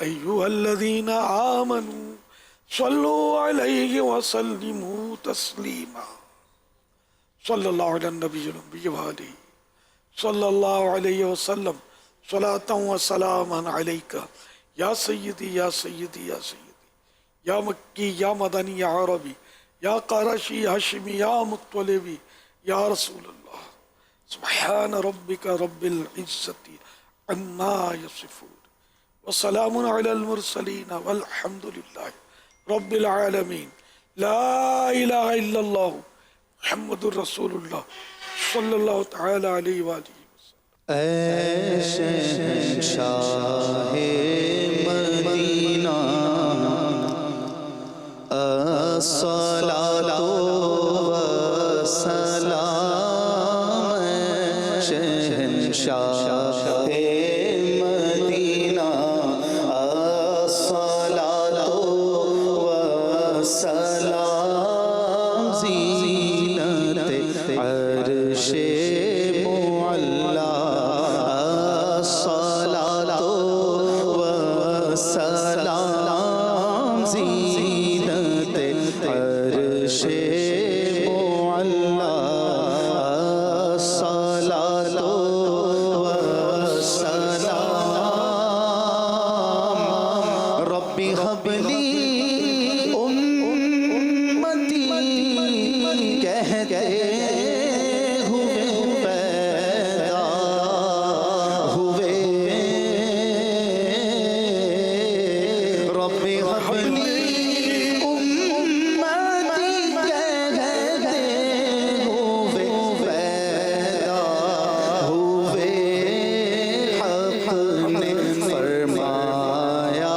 ایہا الذین آمنوا صلوا علیہ وسلموا تسلیما. صلی اللہ علی النبی النبی وآلہ صلی اللہ علیہ وسلم صلاۃ و سلاما علیکہ یا سیدی یا سیدی یا سیدی یا مکی یا مدنی یا عربی یا قرشی ہاشمی یا مطلبی یا رسول اللہ سبحان ربک رب العزت عما یصفون وسلام علی المرسلین والحمد للہ رب العالمین لا الہ الا اللہ محمد الرسول اللہ صلی اللہ تعالی علیہ وآلہ اے شہنشاہ مدینہ الصلاۃ والسلام شہنشاہ مدینہ الصلاۃ والسلام زینت عرش معلی الصلاۃ والسلام زینت عرش معلی الصلاۃ والسلام ربی هب لی امتی کہتے ہوئے پیدا ہوئے ربی هب لی امتی کہتے ہوئے پیدا ہوئے حق نے فرمایا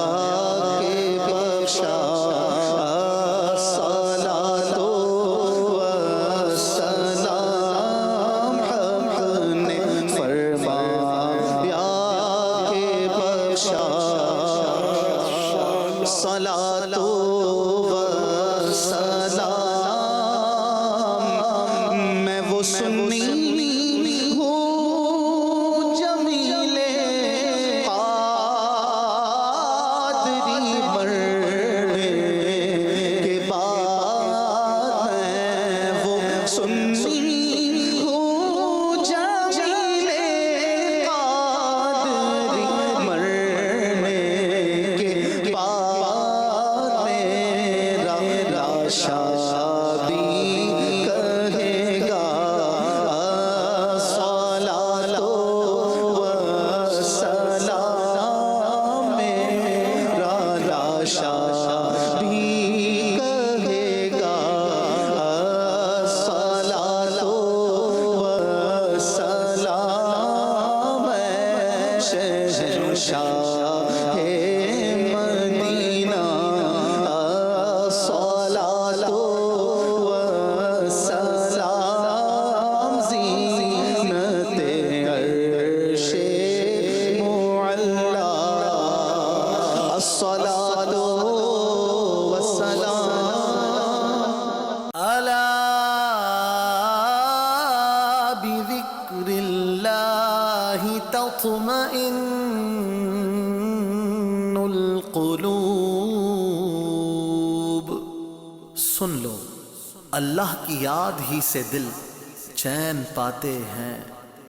کہ بخشا الصلاۃ والسلام حق نے فرمایا کہ بخشا الصلاۃ والسلام میں وہ سنی ہوں جمیل قادری مرنے کے بعد میں وہ سنی ہوں جمیل قادری مرنے کے بعد میرا شادی کہے گا الصلاۃ والسلام میرا شادی کہے گا الصلاۃ والسلام شہنشاہ مدینہ الصلاۃ والسلام زینت عرش معلی الصلاۃ والسلام الا بذکر اللہ تطمئن القلوب سن لو اللہ کی یاد ہی سے دل چین پاتے ہیں